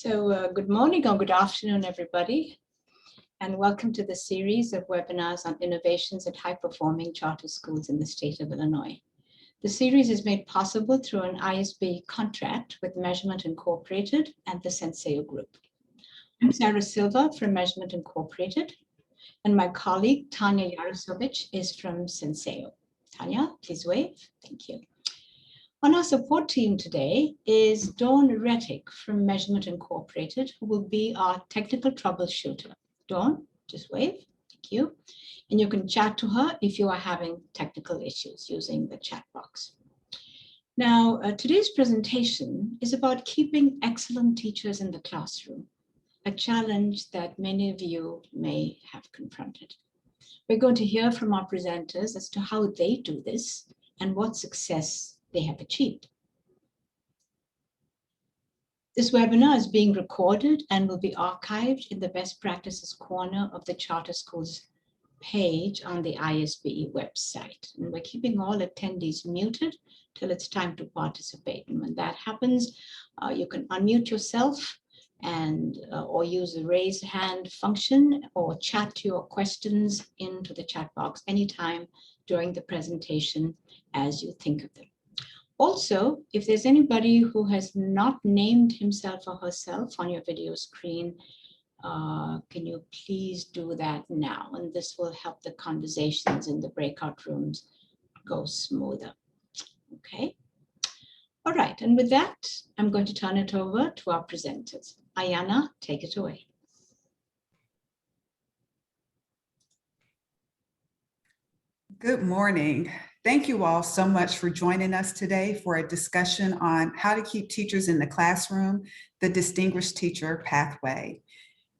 Good morning or good afternoon, everybody, and welcome to the series of webinars on innovations at high-performing charter schools in the state of Illinois. The series is made possible through an ISB contract with Measurement Incorporated and the Senseo Group. I'm Sarah Silva from Measurement Incorporated, and my colleague, Tanya Yarosovich, is from Senseo. Tanya, please wave. Thank you. On our support team today is Dawn Rettig from Measurement Incorporated, who will be our technical troubleshooter. Dawn, just wave. Thank you. And you can chat to her if you are having technical issues using the chat box. Now, today's presentation is about keeping excellent teachers in the classroom, a challenge that many of you may have confronted. We're going to hear from our presenters as to how they do this and what success they have achieved. This webinar is being recorded and will be archived in the Best Practices corner of the Charter Schools page on the ISB website. And we're keeping all attendees muted till it's time to participate. And when that happens, you can unmute yourself and or use the raise hand function or chat your questions into the chat box anytime during the presentation as you think of them. Also, if there's anybody who has not named himself or herself on your video screen, can you please do that now? And this will help the conversations in the breakout rooms go smoother. Okay. All right. And with that, I'm going to turn it over to our presenters. Ayana, take it away. Good morning. Thank you all so much for joining us today for a discussion on how to keep teachers in the classroom, the Distinguished Teacher Pathway.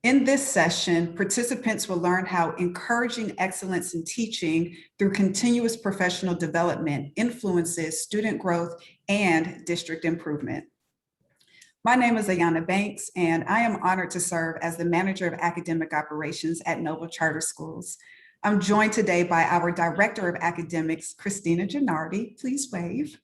In this session, participants will learn how encouraging excellence in teaching through continuous professional development influences student growth and district improvement. My name is Ayana Banks, and I am honored to serve as the Manager of Academic Operations at Noble Charter Schools. I'm joined today by our Director of Academics, Christina Gennardi, please wave.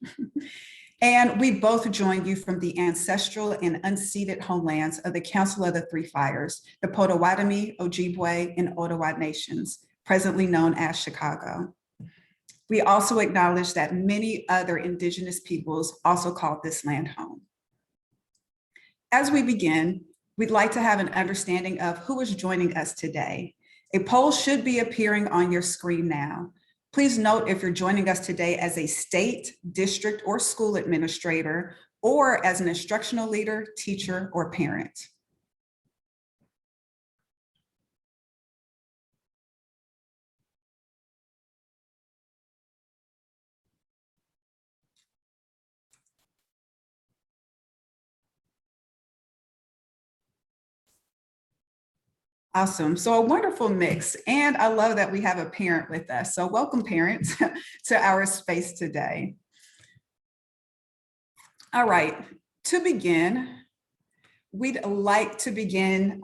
And we both join you from the ancestral and unceded homelands of the Council of the Three Fires, the Potawatomi, Ojibwe, and Ottawa nations, presently known as Chicago. We also acknowledge that many other Indigenous peoples also call this land home. As we begin, we'd like to have an understanding of who is joining us today. A poll should be appearing on your screen now. Please note if you're joining us today as a state, district, or school administrator, or as an instructional leader, teacher, or parent. Awesome. So a wonderful mix. And I love that we have a parent with us. So welcome parents to our space today. All right, to begin, we'd like to begin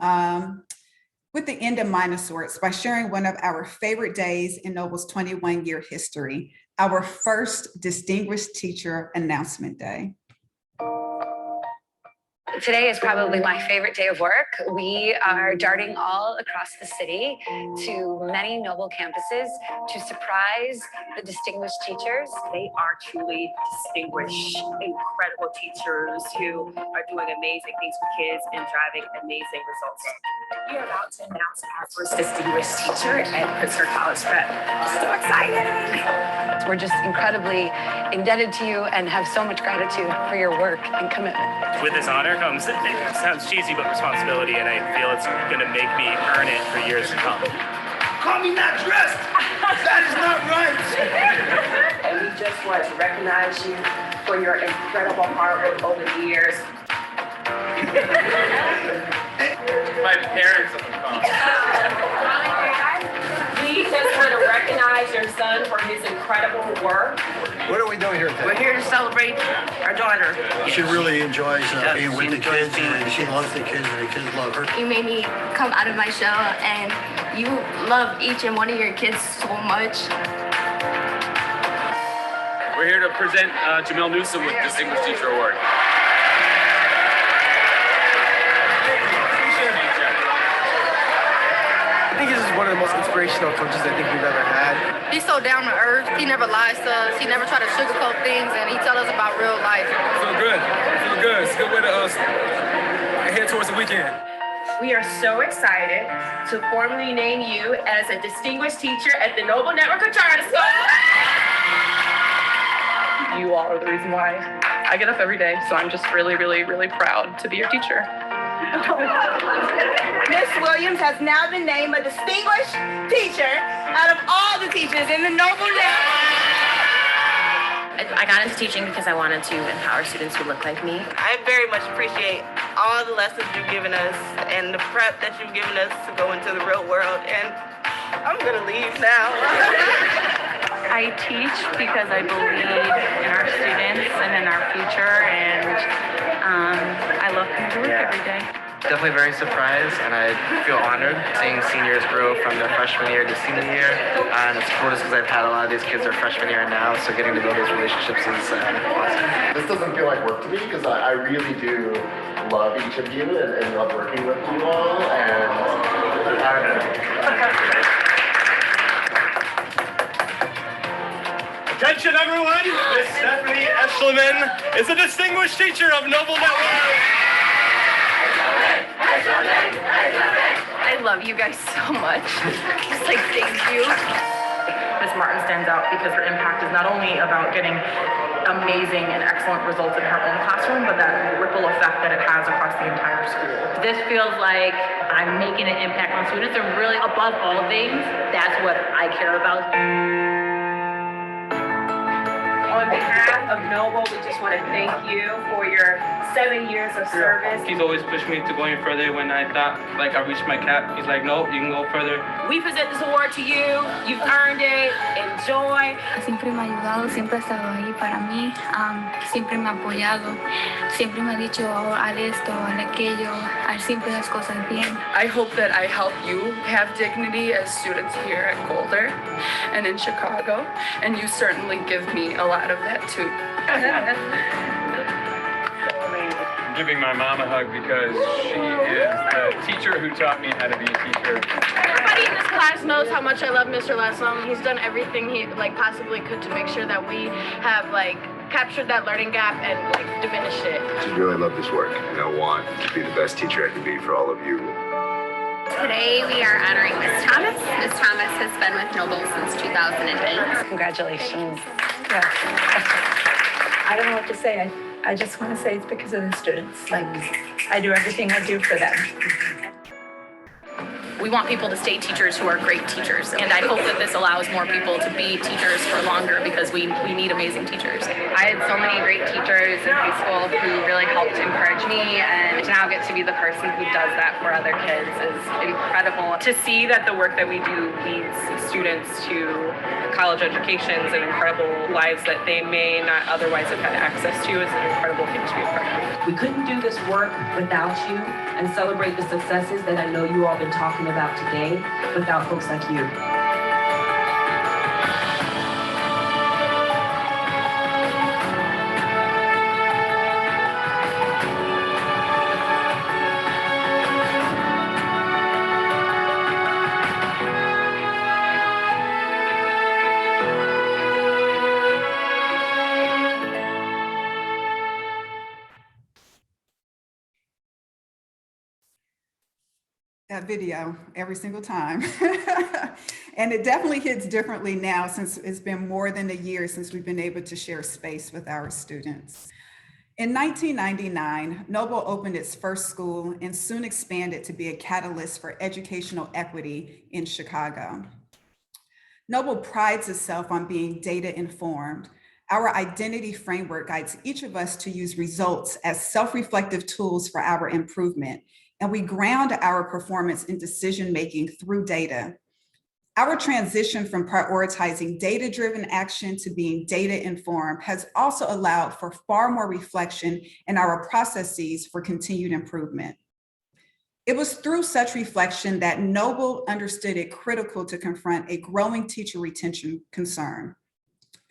with the end of mind of sorts by sharing one of our favorite days in Noble's 21-year history, our first Distinguished Teacher Announcement Day. Today is probably my favorite day of work. We are darting all across the city to many Noble campuses to surprise the distinguished teachers. They are truly distinguished, incredible teachers who are doing amazing things for kids and driving amazing results. We are about to announce our first distinguished teacher at Pritzker College Prep. So excited! We're just incredibly indebted to you and have so much gratitude for your work and commitment. With this honor comes, it sounds cheesy, but responsibility, and I feel it's going to make me earn it for years to come. Call me not dressed! That is not right! And we just want to recognize you for your incredible hard work over the years. My parents on the phone. We just want to recognize your son for his incredible work. What are we doing here today? We're here to celebrate our daughter. She really enjoys being with the kids, and she loves the kids, and the kids love her. You made me come out of my shell, and you love each and one of your kids so much. We're here to present Jamel Newsom with Distinguished Teacher Award. one of the most inspirational coaches I think we've ever had. He's so down to earth. He never lies to us. He never try to sugarcoat things, and he tell us about real life. Feel good. Feel good. It's a good way to head towards the weekend. We are so excited to formally name you as a distinguished teacher at the Noble Network of Charter Schools. You all are the reason why I get up every day, so I'm just really, really, really proud to be your teacher. Miss Williams has now been named a distinguished teacher out of all the teachers in the Noble Network. I got into teaching because I wanted to empower students who look like me. I very much appreciate all the lessons you've given us and the prep that you've given us to go into the real world. And I'm gonna leave now. I teach because I believe in our students and in our future, and I love coming to work every day. Definitely very surprised, and I feel honored seeing seniors grow from their freshman year to senior year. And it's cool just because I've had a lot of these kids their freshman year now, so getting to build those relationships is awesome. This doesn't feel like work to me because I really do love each of you and love working with you all. And I don't know. Attention everyone, Miss Stephanie Eschliman is a distinguished teacher of Noble Network. I love you guys so much. Just like, thank you. Ms. Martin stands out because her impact is not only about getting amazing and excellent results in her own classroom, but that ripple effect that it has across the entire school. This feels like I'm making an impact on students, and really above all things, that's what I care about. On behalf of Noble, we just want to thank you for your 7 years of service. He's always pushed me to going further when I thought like I reached my cap. He's like, no, you can go further. We present this award to you. You've earned it. Enjoy. Siempre me ha ayudado, siempre ha estado ahí para mí, siempre me ha apoyado, siempre me ha dicho, oh, haz esto, haz aquello, haz siempre las cosas bien. I hope that I help you have dignity as students here at Golder and in Chicago, and you certainly give me a lot of that too. I'm giving my mom a hug because she is the teacher who taught me how to be a teacher. Everybody in this class knows how much I love Mr. Laslam. He's done everything he possibly could to make sure that we have captured that learning gap and diminished it. I really love this work, and I want to be the best teacher I can be for all of you. Today we are honoring Ms. Thomas. Ms. Thomas has been with Noble since 2008. Congratulations. Yeah. I don't know what to say. I just want to say it's because of the students. I do everything I do for them. We want people to stay teachers who are great teachers. And I hope that this allows more people to be teachers for longer because we need amazing teachers. I had so many great teachers in high school who really helped encourage me, and to now get to be the person who does that for other kids is incredible. To see that the work that we do leads students to college educations and incredible lives that they may not otherwise have had access to is an incredible thing to be a part of. We couldn't do this work without you and celebrate the successes that I know you all been talking about today without folks like you. That video every single time. And it definitely hits differently now since it's been more than a year since we've been able to share space with our students. In 1999, Noble opened its first school and soon expanded to be a catalyst for educational equity in Chicago. Noble prides itself on being data informed. Our identity framework guides each of us to use results as self-reflective tools for our improvement, and we ground our performance in decision-making through data. Our transition from prioritizing data-driven action to being data-informed has also allowed for far more reflection in our processes for continued improvement. It was through such reflection that Noble understood it critical to confront a growing teacher retention concern.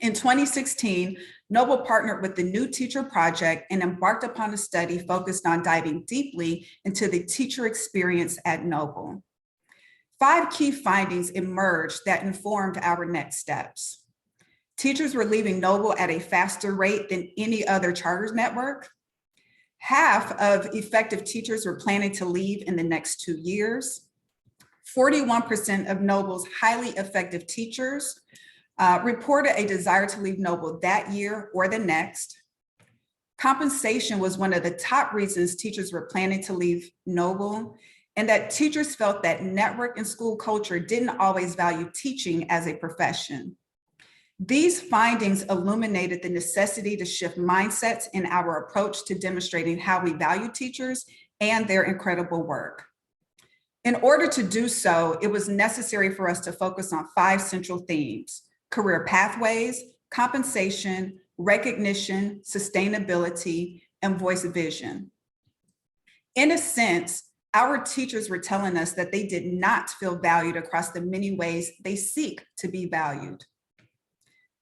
In 2016, Noble partnered with the New Teacher Project and embarked upon a study focused on diving deeply into the teacher experience at Noble. 5 key findings emerged that informed our next steps. Teachers were leaving Noble at a faster rate than any other charter network. Half of effective teachers were planning to leave in the next 2 years. 41% of Noble's highly effective teachers reported a desire to leave Noble that year or the next. Compensation was one of the top reasons teachers were planning to leave Noble, and that teachers felt that network and school culture didn't always value teaching as a profession. These findings illuminated the necessity to shift mindsets in our approach to demonstrating how we value teachers and their incredible work. In order to do so, it was necessary for us to focus on 5 central themes: career pathways, compensation, recognition, sustainability, and voice vision. In a sense, our teachers were telling us that they did not feel valued across the many ways they seek to be valued.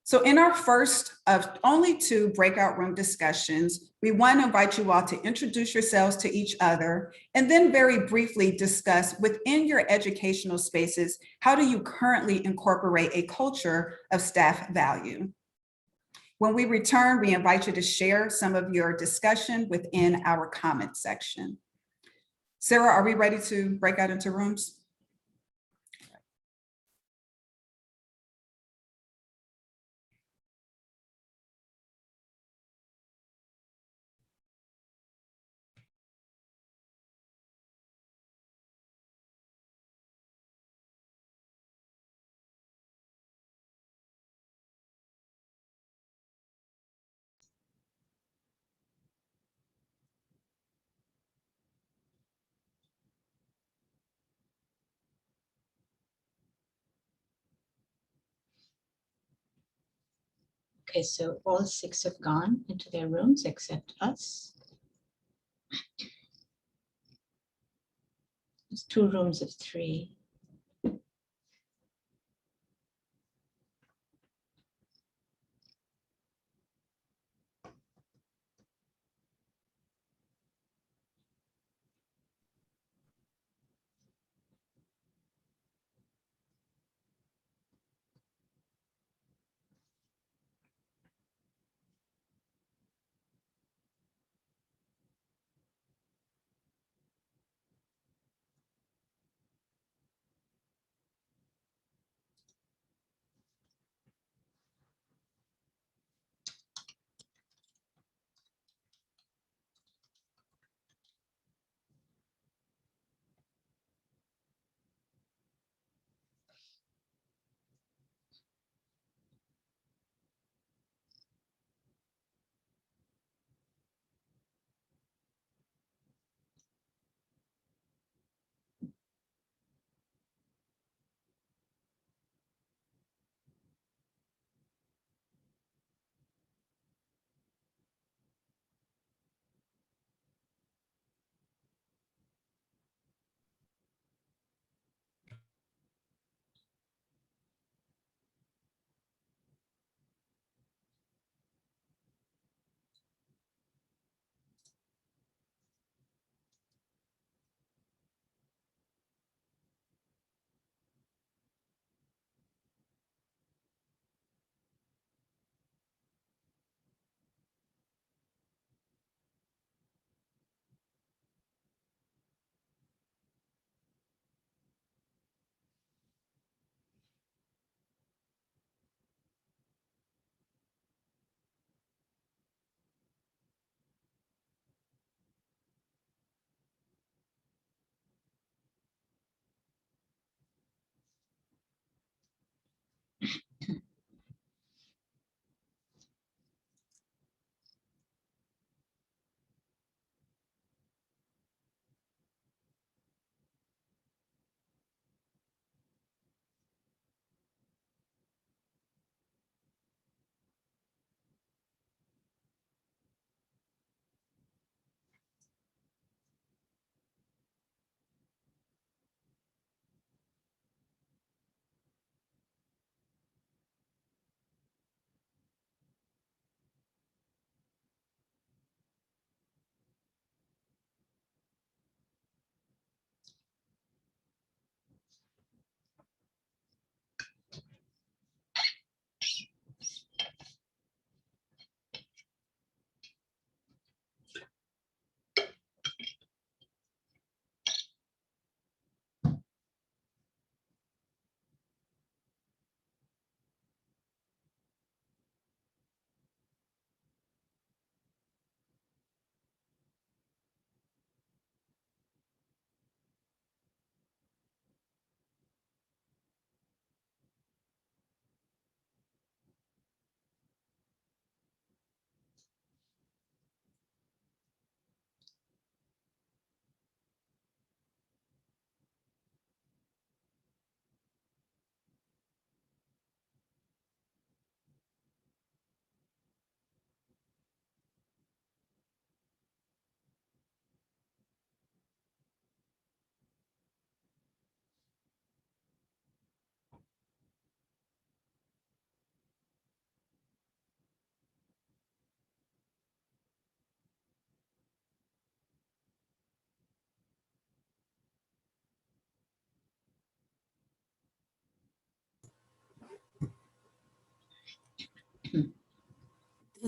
So in our first of only 2 breakout room discussions, we want to invite you all to introduce yourselves to each other and then very briefly discuss within your educational spaces, how do you currently incorporate a culture of staff value? When we return, we invite you to share some of your discussion within our comment section. Sarah, are we ready to break out into rooms? Okay, so all 6 have gone into their rooms except us. There's 2 rooms of 3.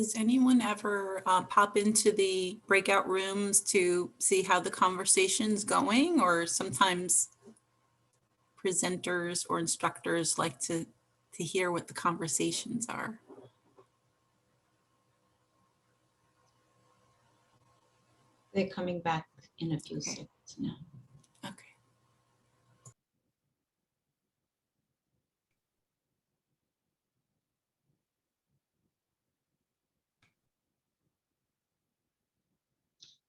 Does anyone ever pop into the breakout rooms to see how the conversation's going? Or sometimes presenters or instructors like to hear what the conversations are? They're coming back in a few seconds now. Okay.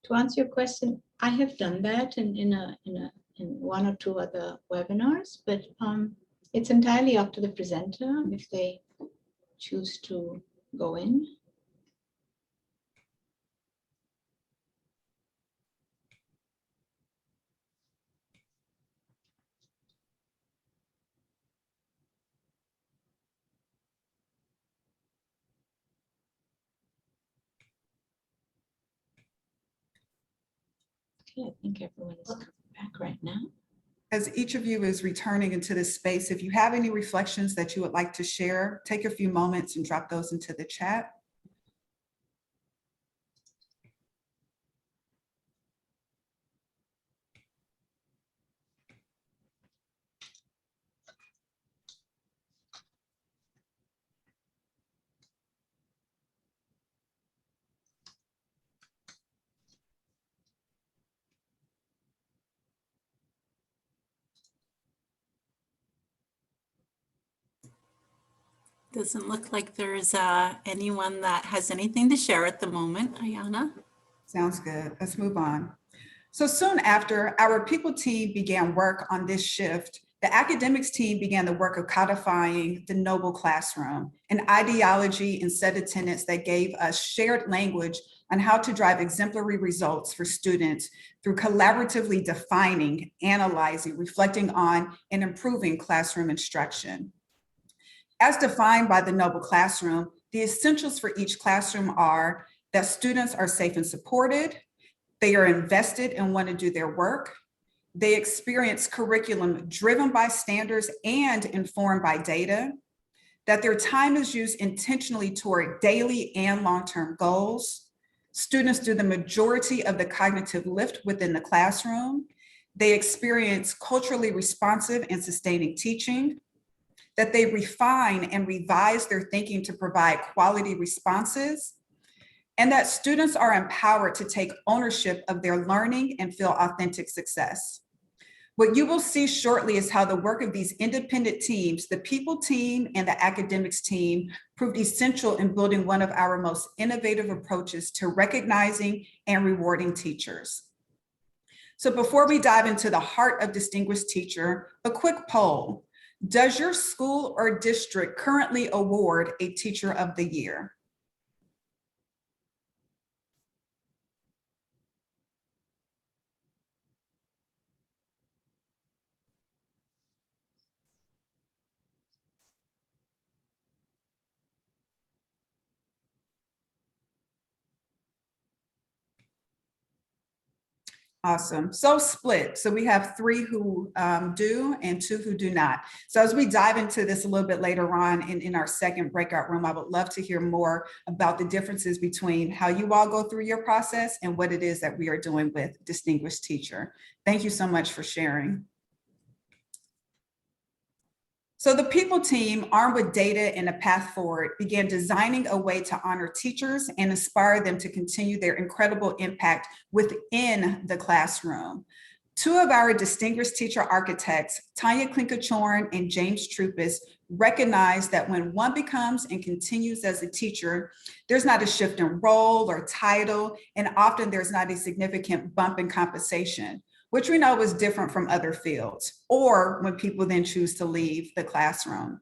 To answer your question, I have done that in one or two other webinars, but it's entirely up to the presenter if they choose to go in. Okay, I think everyone is coming back right now. As each of you is returning into this space, if you have any reflections that you would like to share, take a few moments and drop those into the chat. Doesn't look like there's anyone that has anything to share at the moment. Ayana? Sounds good. Let's move on. So soon after, our people team began work on this shift. The academics team began the work of codifying the noble classroom, an ideology and set of tenets that gave us shared language on how to drive exemplary results for students through collaboratively defining, analyzing, reflecting on, and improving classroom instruction. As defined by the noble classroom, the essentials for each classroom are that students are safe and supported, they are invested and want to do their work, they experience curriculum driven by standards and informed by data, that their time is used intentionally toward daily and long-term goals, students do the majority of the cognitive lift within the classroom, they experience culturally responsive and sustaining teaching, that they refine and revise their thinking to provide quality responses, and that students are empowered to take ownership of their learning and feel authentic success. What you will see shortly is how the work of these independent teams, the people team and the academics team, proved essential in building one of our most innovative approaches to recognizing and rewarding teachers. So before we dive into the heart of Distinguished Teacher, a quick poll. Does your school or district currently award a Teacher of the Year? Awesome. So split. So we have 3 who do and 2 who do not. So as we dive into this a little bit later on in our second breakout room, I would love to hear more about the differences between how you all go through your process and what it is that we are doing with Distinguished Teacher. Thank you so much for sharing. So the people team, armed with data and a path forward, began designing a way to honor teachers and inspire them to continue their incredible impact within the classroom. 2 of our distinguished teacher architects, Tanya Klinkachorn and James Trupis, recognize that when one becomes and continues as a teacher, there's not a shift in role or title, and often there's not a significant bump in compensation, which we know is different from other fields, or when people then choose to leave the classroom.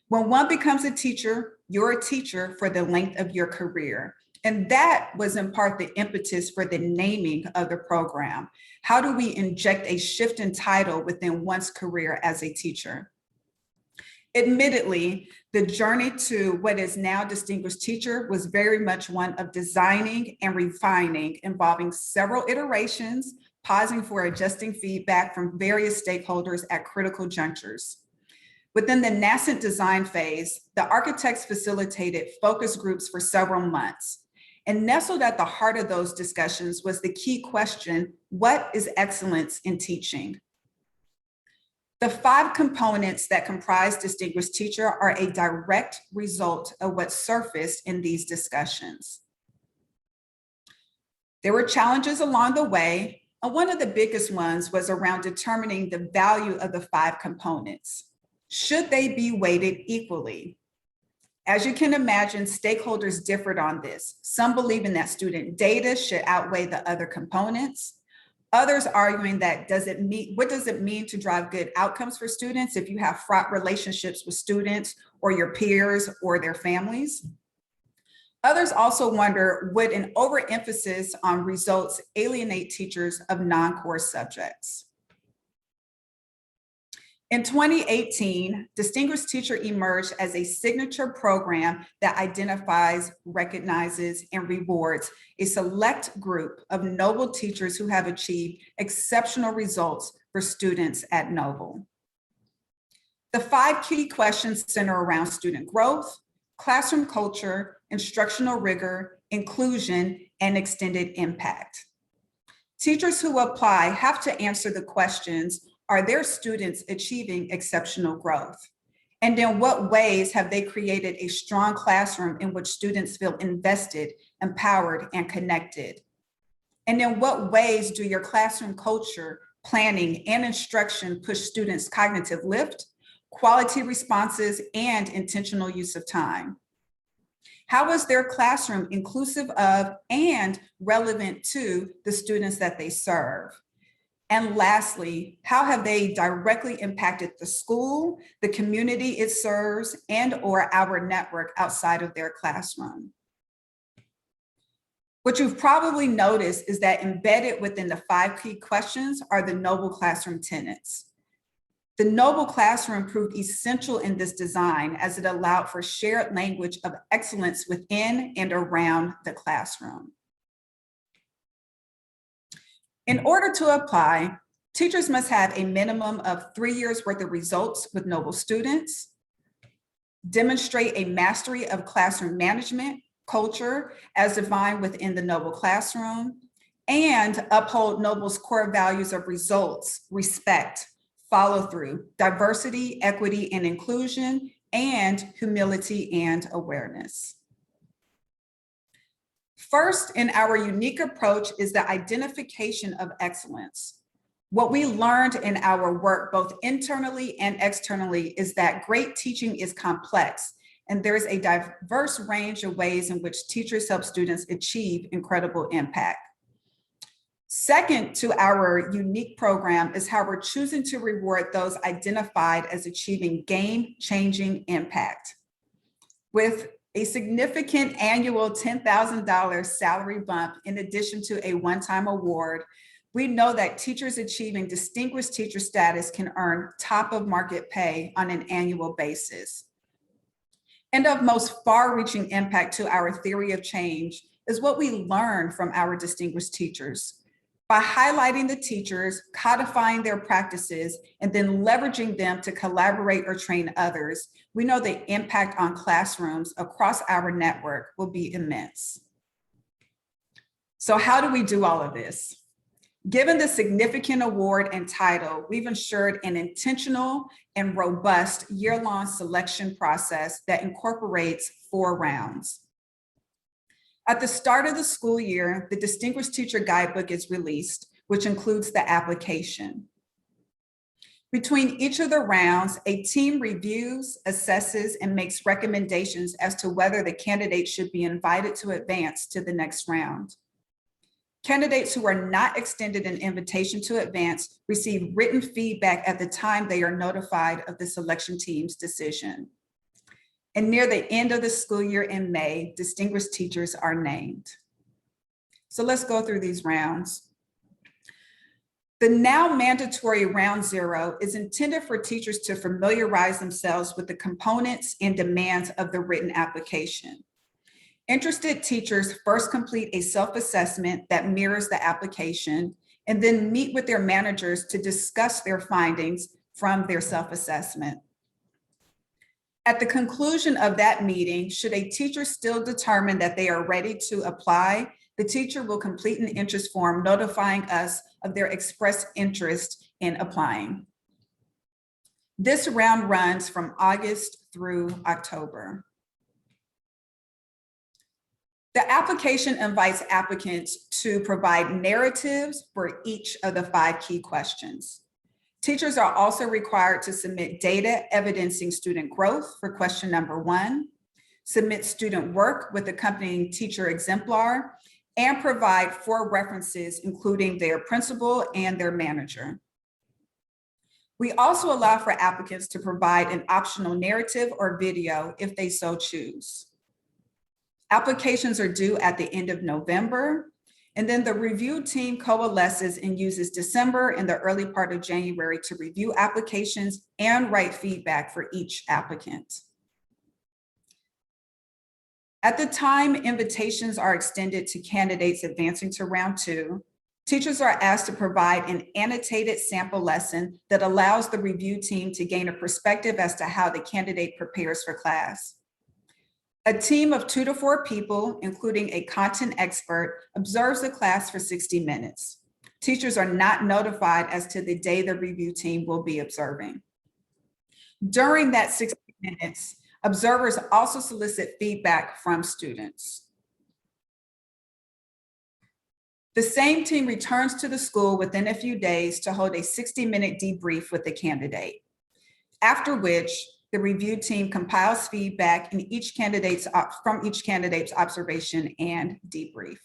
When one becomes a teacher, you're a teacher for the length of your career. And that was in part the impetus for the naming of the program. How do we inject a shift in title within one's career as a teacher? Admittedly, the journey to what is now Distinguished Teacher was very much one of designing and refining, involving several iterations, pausing for adjusting feedback from various stakeholders at critical junctures. Within the nascent design phase, the architects facilitated focus groups for several months. And nestled at the heart of those discussions was the key question, what is excellence in teaching? The 5 components that comprise Distinguished Teacher are a direct result of what surfaced in these discussions. There were challenges along the way, and one of the biggest ones was around determining the value of the 5 components. Should they be weighted equally? As you can imagine, stakeholders differed on this. Some believing that student data should outweigh the other components. Others arguing that what does it mean to drive good outcomes for students if you have fraught relationships with students or your peers or their families? Others also wonder, would an overemphasis on results alienate teachers of non-core subjects? In 2018, Distinguished Teacher emerged as a signature program that identifies, recognizes, and rewards a select group of Noble teachers who have achieved exceptional results for students at Noble. The 5 key questions center around student growth, classroom culture, instructional rigor, inclusion, and extended impact. Teachers who apply have to answer the questions, are their students achieving exceptional growth? And in what ways have they created a strong classroom in which students feel invested, empowered, and connected? And in what ways do your classroom culture, planning, and instruction push students' cognitive lift, quality responses, and intentional use of time? How is their classroom inclusive of and relevant to the students that they serve? And lastly, how have they directly impacted the school, the community it serves, and/or our network outside of their classroom? What you've probably noticed is that embedded within the 5 key questions are the Noble Classroom tenets. The Noble Classroom proved essential in this design as it allowed for shared language of excellence within and around the classroom. In order to apply, teachers must have a minimum of 3 years worth of results with Noble students, demonstrate a mastery of classroom management, culture as defined within the Noble Classroom, and uphold Noble's core values of results, respect, follow through, diversity, equity, and inclusion, and humility and awareness. First, in our unique approach is the identification of excellence. What we learned in our work, both internally and externally, is that great teaching is complex, and there's a diverse range of ways in which teachers help students achieve incredible impact. Second to our unique program is how we're choosing to reward those identified as achieving game-changing impact. With a significant annual $10,000 salary bump in addition to a one-time award, we know that teachers achieving Distinguished Teacher status can earn top of market pay on an annual basis. And of most far-reaching impact to our theory of change is what we learn from our Distinguished Teachers. By highlighting the teachers, codifying their practices, and then leveraging them to collaborate or train others, we know the impact on classrooms across our network will be immense. So how do we do all of this? Given the significant award and title, we've ensured an intentional and robust year-long selection process that incorporates 4 rounds. At the start of the school year, the Distinguished Teacher Guidebook is released, which includes the application. Between each of the rounds, a team reviews, assesses, and makes recommendations as to whether the candidate should be invited to advance to the next round. Candidates who are not extended an invitation to advance receive written feedback at the time they are notified of the selection team's decision. And near the end of the school year in May, Distinguished Teachers are named. So let's go through these rounds. The now mandatory round 0 is intended for teachers to familiarize themselves with the components and demands of the written application. Interested teachers first complete a self-assessment that mirrors the application and then meet with their managers to discuss their findings from their self-assessment. At the conclusion of that meeting, should a teacher still determine that they are ready to apply, the teacher will complete an interest form notifying us of their expressed interest in applying. This round runs from August through October. The application invites applicants to provide narratives for each of the 5 key questions. Teachers are also required to submit data evidencing student growth for question number 1, submit student work with accompanying teacher exemplar, and provide 4 references, including their principal and their manager. We also allow for applicants to provide an optional narrative or video if they so choose. Applications are due at the end of November, and then the review team coalesces and uses December and the early part of January to review applications and write feedback for each applicant. At the time invitations are extended to candidates advancing to round 2, teachers are asked to provide an annotated sample lesson that allows the review team to gain a perspective as to how the candidate prepares for class. A team of 2 to 4 people, including a content expert, observes the class for 60 minutes. Teachers are not notified as to the day the review team will be observing. During that 60 minutes, observers also solicit feedback from students. The same team returns to the school within a few days to hold a 60-minute debrief with the candidate, after which the review team compiles feedback from each candidate's observation and debrief.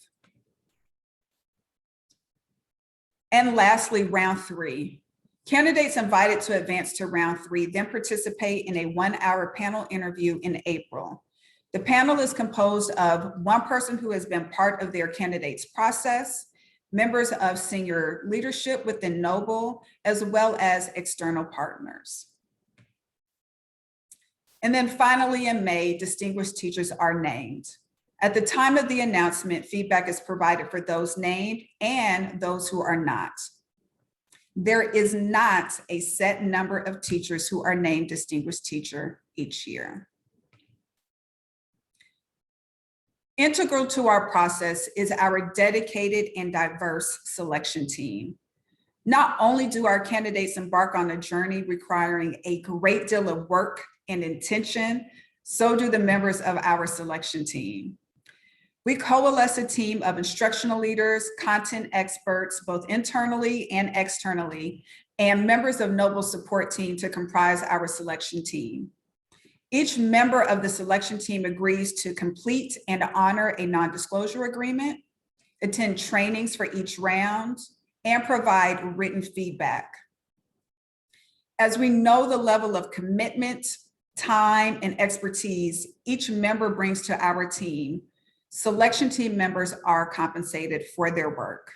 And lastly, round 3. Candidates invited to advance to round 3 then participate in a 1-hour panel interview in April. The panel is composed of 1 person who has been part of their candidate's process, members of senior leadership within Noble, as well as external partners. And then finally in May, distinguished teachers are named. At the time of the announcement, feedback is provided for those named and those who are not. There is not a set number of teachers who are named distinguished teacher each year. Integral to our process is our dedicated and diverse selection team. Not only do our candidates embark on a journey requiring a great deal of work and intention, so do the members of our selection team. We coalesce a team of instructional leaders, content experts, both internally and externally, and members of Noble support team to comprise our selection team. Each member of the selection team agrees to complete and honor a non-disclosure agreement, attend trainings for each round, and provide written feedback. As we know the level of commitment, time, and expertise each member brings to our team, selection team members are compensated for their work.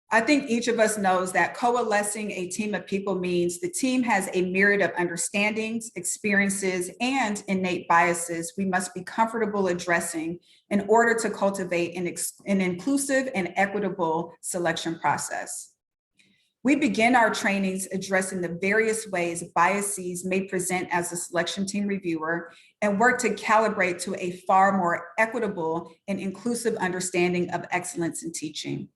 I think each of us knows that coalescing a team of people means the team has a myriad of understandings, experiences, and innate biases we must be comfortable addressing in order to cultivate an inclusive and equitable selection process. We begin our trainings addressing the various ways biases may present as a selection team reviewer and work to calibrate to a far more equitable and inclusive understanding of excellence in teaching.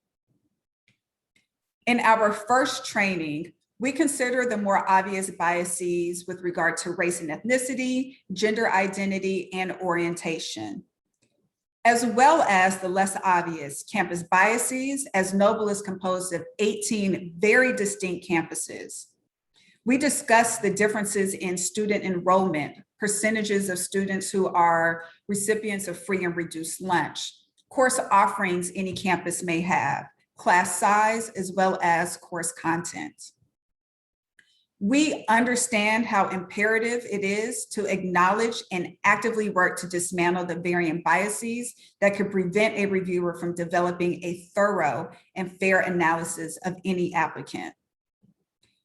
In our first training, we consider the more obvious biases with regard to race and ethnicity, gender identity, and orientation, as well as the less obvious campus biases, as Noble is composed of 18 very distinct campuses. We discuss the differences in student enrollment, percentages of students who are recipients of free and reduced lunch, course offerings any campus may have, class size, as well as course content. We understand how imperative it is to acknowledge and actively work to dismantle the variant biases that could prevent a reviewer from developing a thorough and fair analysis of any applicant.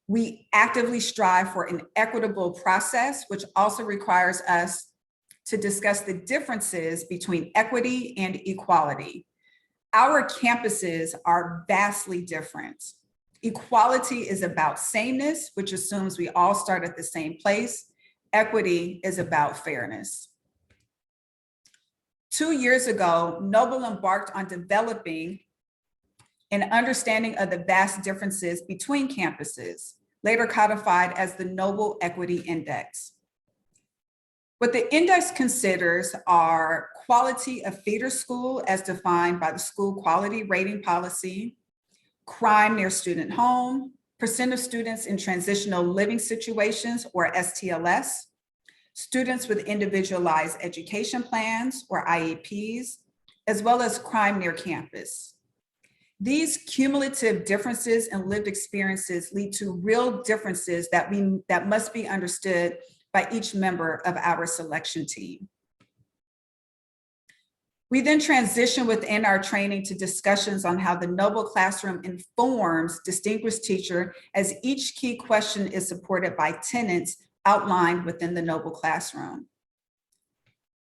We actively strive for an equitable process, which also requires us to discuss the differences between equity and equality. Our campuses are vastly different. Equality is about sameness, which assumes we all start at the same place. Equity is about fairness. 2 years ago, Noble embarked on developing an understanding of the vast differences between campuses, later codified as the Noble Equity Index. What the index considers are quality of feeder school as defined by the school quality rating policy, crime near student home, percent of students in transitional living situations or STLS, students with individualized education plans or IEPs, as well as crime near campus. These cumulative differences in lived experiences lead to real differences that must be understood by each member of our selection team. We then transition within our training to discussions on how the Noble Classroom informs distinguished teacher, as each key question is supported by tenets outlined within the Noble Classroom.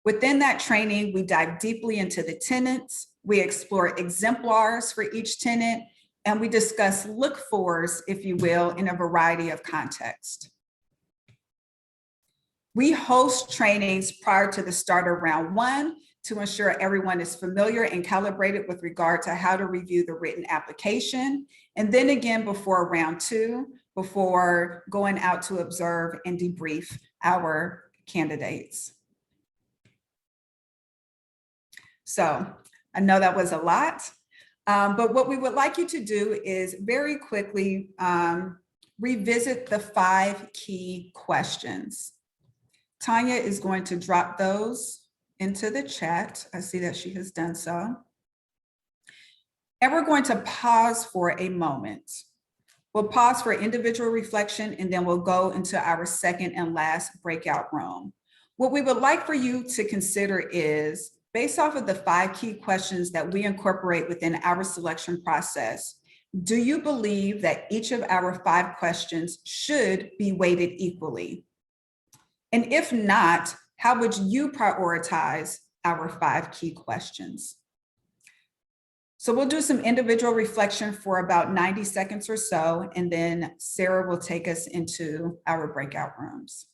Within that training, we dive deeply into the tenets, we explore exemplars for each tenet, and we discuss look-fors, if you will, in a variety of contexts. We host trainings prior to the start of round 1 to ensure everyone is familiar and calibrated with regard to how to review the written application, and then again before round 2, before going out to observe and debrief our candidates. So I know that was a lot, but what we would like you to do is very quickly revisit the 5 key questions. Tanya is going to drop those into the chat. I see that she has done so. And we're going to pause for a moment. We'll pause for individual reflection, and then we'll go into our second and last breakout room. What we would like for you to consider is, based off of the 5 key questions that we incorporate within our selection process, do you believe that each of our 5 questions should be weighted equally? And if not, how would you prioritize our 5 key questions? So we'll do some individual reflection for about 90 seconds or so, and then Sarah will take us into our breakout rooms.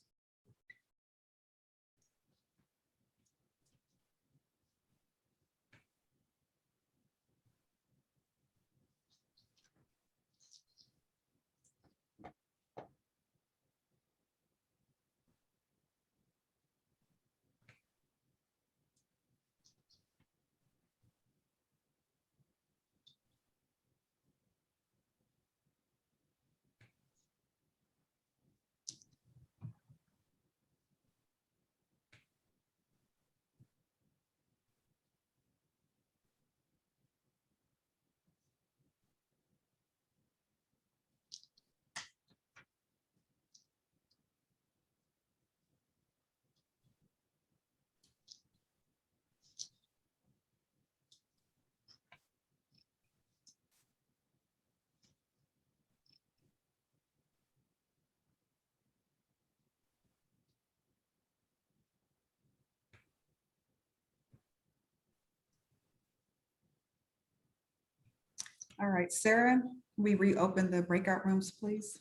All right, Sarah, we reopen the breakout rooms, please?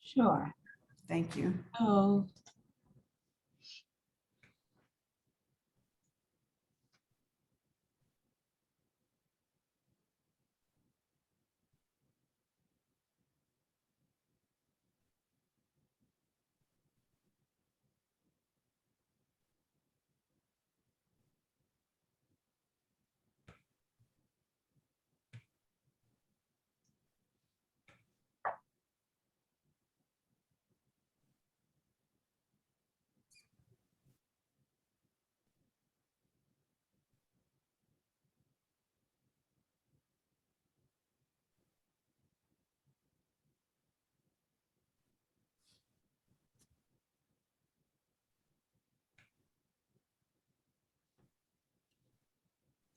Sure. Thank you. Oh.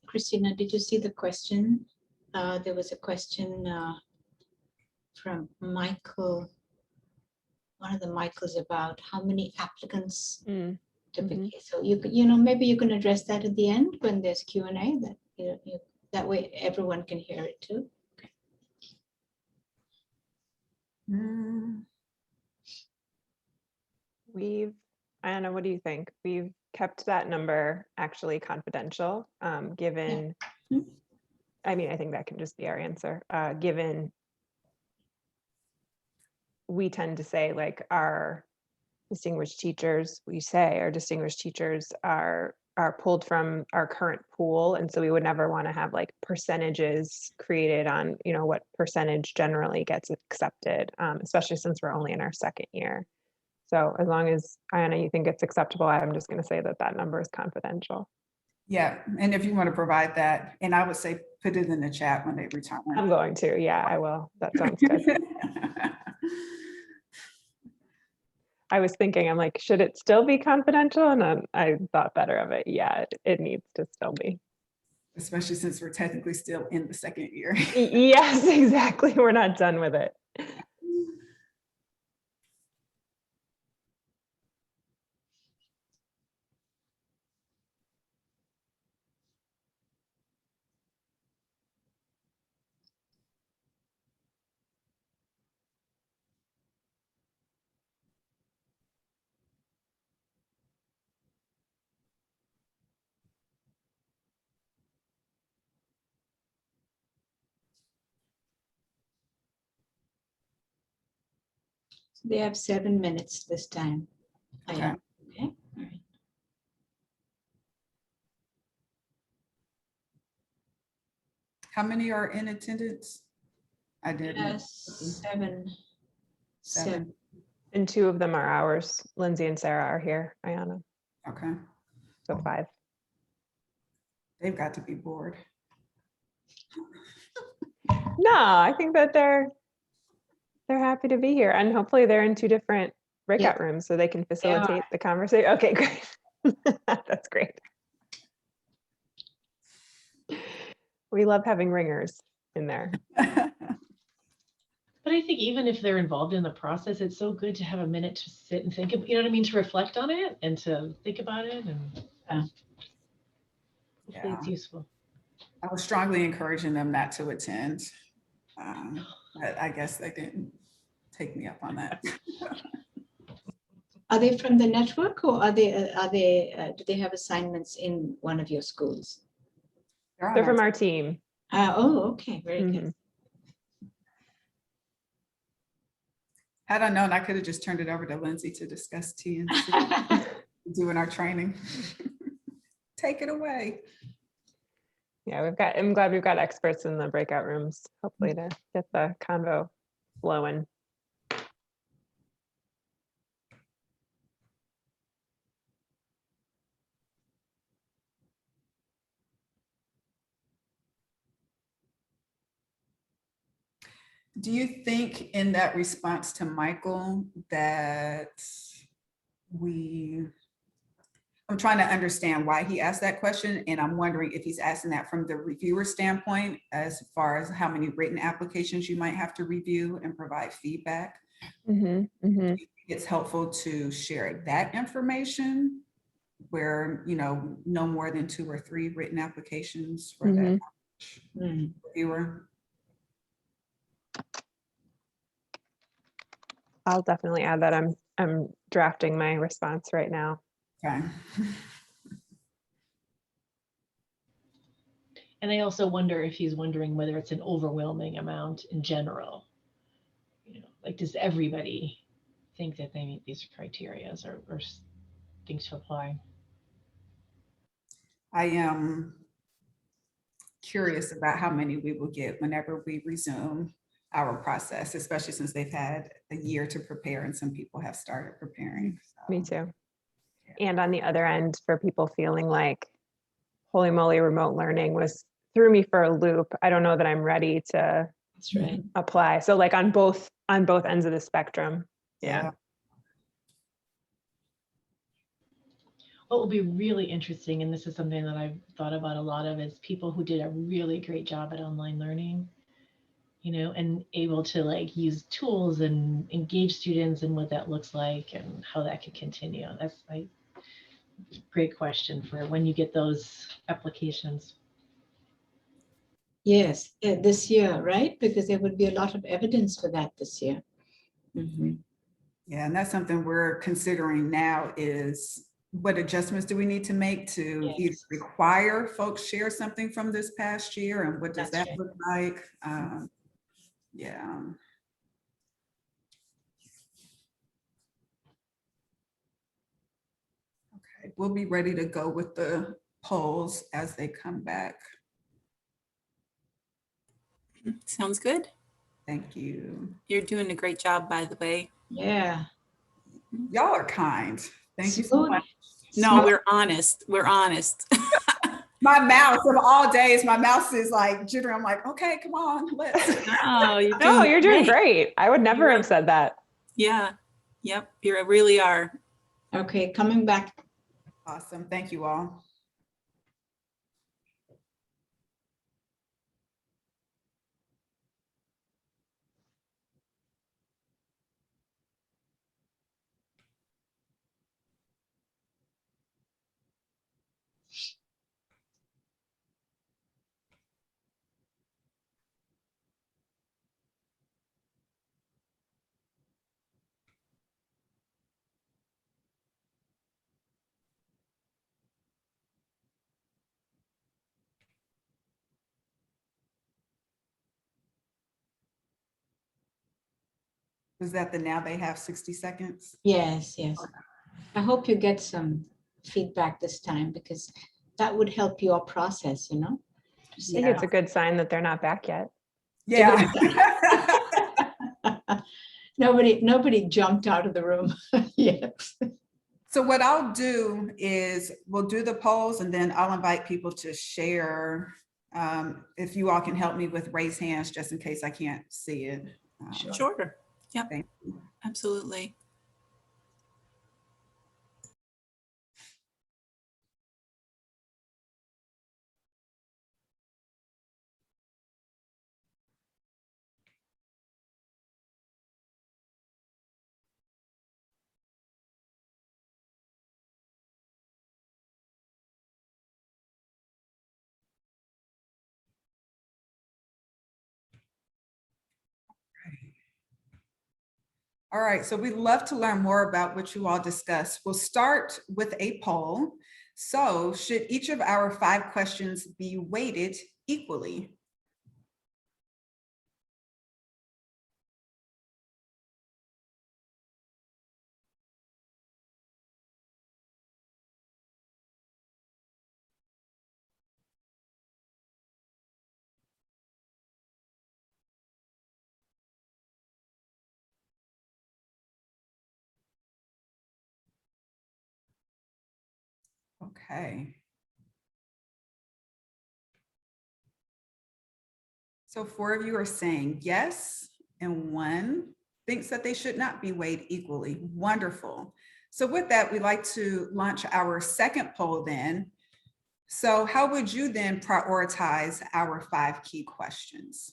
Christina, did you see the question? There was a question from Michael, one of the Michaels, about how many applicants typically. So maybe you can address that at the end when there's Q&A. That that way everyone can hear it too. Okay. Anna, what do you think? We've kept that number actually confidential, given, I mean, I think that can just be our answer, given we tend to say like our distinguished teachers, our distinguished teachers are pulled from our current pool. And so we would never want to have like percentages created on, what percentage generally gets accepted, especially since we're only in our second year. So as long as, Ayana, you think it's acceptable, I'm just going to say that number is confidential. Yeah, and if you want to provide that, and I would say put it in the chat when they return. I'm going to, yeah, I will. That sounds good. I was thinking, I'm like, should it still be confidential? And then I thought better of it. Yeah, it needs to still be. Especially since we're technically still in the second year. Yes, exactly. We're not done with it. They have 7 minutes this time. Okay. Okay. All right. How many are in attendance? I didn't. Yes, seven. And 2 of them are ours. Lindsay and Sarah are here, Ayana. Okay. So 5. They've got to be bored. No, I think that they're happy to be here, and hopefully they're in 2 different breakout rooms so they can facilitate the conversation. Okay, great. That's great. We love having ringers in there. But I think even if they're involved in the process, it's so good to have a minute to sit and think, you know what I mean, to reflect on it and to think about it, and hopefully it's useful. I was strongly encouraging them not to attend, but I guess they didn't take me up on that. Are they from the network, or do they have assignments in one of your schools? They're from our team. Oh, okay, very good. Had I known, I could have just turned it over to Lindsay to discuss TNC doing our training. Take it away. Yeah, I'm glad we've got experts in the breakout rooms, hopefully to get the convo flowing. Do you think in that response to Michael that I'm trying to understand why he asked that question, and I'm wondering if he's asking that from the reviewer standpoint as far as how many written applications you might have to review and provide feedback. It's helpful to share that information where, no more than 2 or 3 written applications for that reviewer. I'll definitely add that. I'm drafting my response right now. Okay. And I also wonder if he's wondering whether it's an overwhelming amount in general. Like, does everybody think that they meet these criteria or things to apply? I am curious about how many we will get whenever we resume our process, especially since they've had a year to prepare and some people have started preparing. So. Me too. And on the other end, for people feeling like, holy moly, remote learning threw me for a loop. I don't know that I'm ready to apply. So like on both ends of the spectrum. Yeah. What will be really interesting, and this is something that I've thought about a lot of, is people who did a really great job at online learning, and able to like use tools and engage students and what that looks like and how that could continue. That's a great question for when you get those applications. Yes, this year, right? Because there would be a lot of evidence for that this year. Yeah, and that's something we're considering now is what adjustments do we need to make to either require folks share something from this past year, and what does that look like? Yeah. Okay, we'll be ready to go with the polls as they come back. Sounds good. Thank you. You're doing a great job, by the way. Yeah. Y'all are kind. Thank you so much. No, we're honest. We're honest. My mouse of all days, my mouse is like jittering. I'm like, okay, come on, let's. Oh, you're doing great. I would never have said that. Yeah. Yep. You really are. Okay, coming back. Awesome. Thank you all. Was that the now they have 60 seconds? Yes, yes. I hope you get some feedback this time, because that would help your process, you know? I think it's a good sign that they're not back yet. Yeah. Nobody jumped out of the room yet. So what I'll do is we'll do the polls, and then I'll invite people to share. If you all can help me with raise hands, just in case I can't see it. Sure. Yep. Absolutely. All right, so we'd love to learn more about what you all discussed. We'll start with a poll. So should each of our 5 questions be weighted equally? Okay. So 4 of you are saying yes, and 1 thinks that they should not be weighed equally. Wonderful. So with that, we'd like to launch our second poll then. So how would you then prioritize our 5 key questions?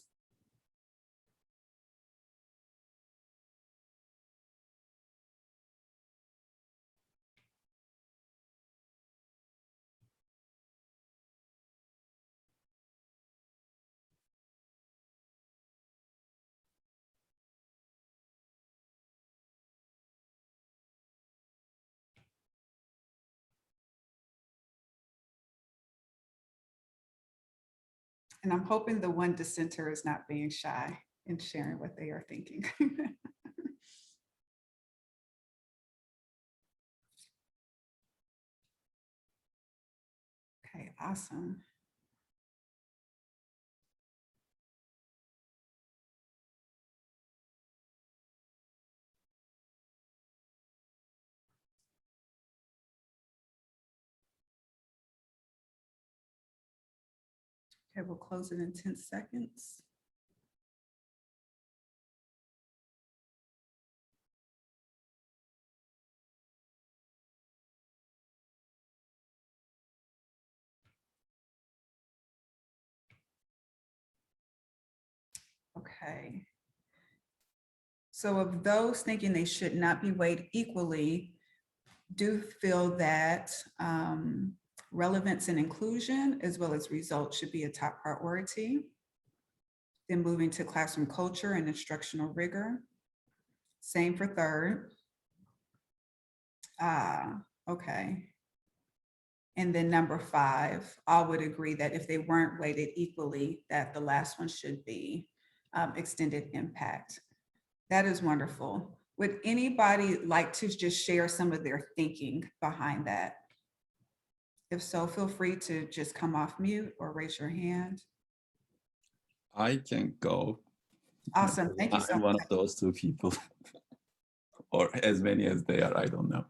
And I'm hoping the 1 dissenter is not being shy in sharing what they are thinking. Okay, awesome. Okay, we'll close it in 10 seconds. Okay. So of those thinking they should not be weighed equally, do feel that relevance and inclusion, as well as results, should be a top priority. Then moving to classroom culture and instructional rigor. Same for third. Okay. And then number 5, all would agree that if they weren't weighted equally, that the last one should be extended impact. That is wonderful. Would anybody like to just share some of their thinking behind that? If so, feel free to just come off mute or raise your hand. I can go. Awesome. Thank you so I'm much. one of those 2 people, or as many as they are, I don't know.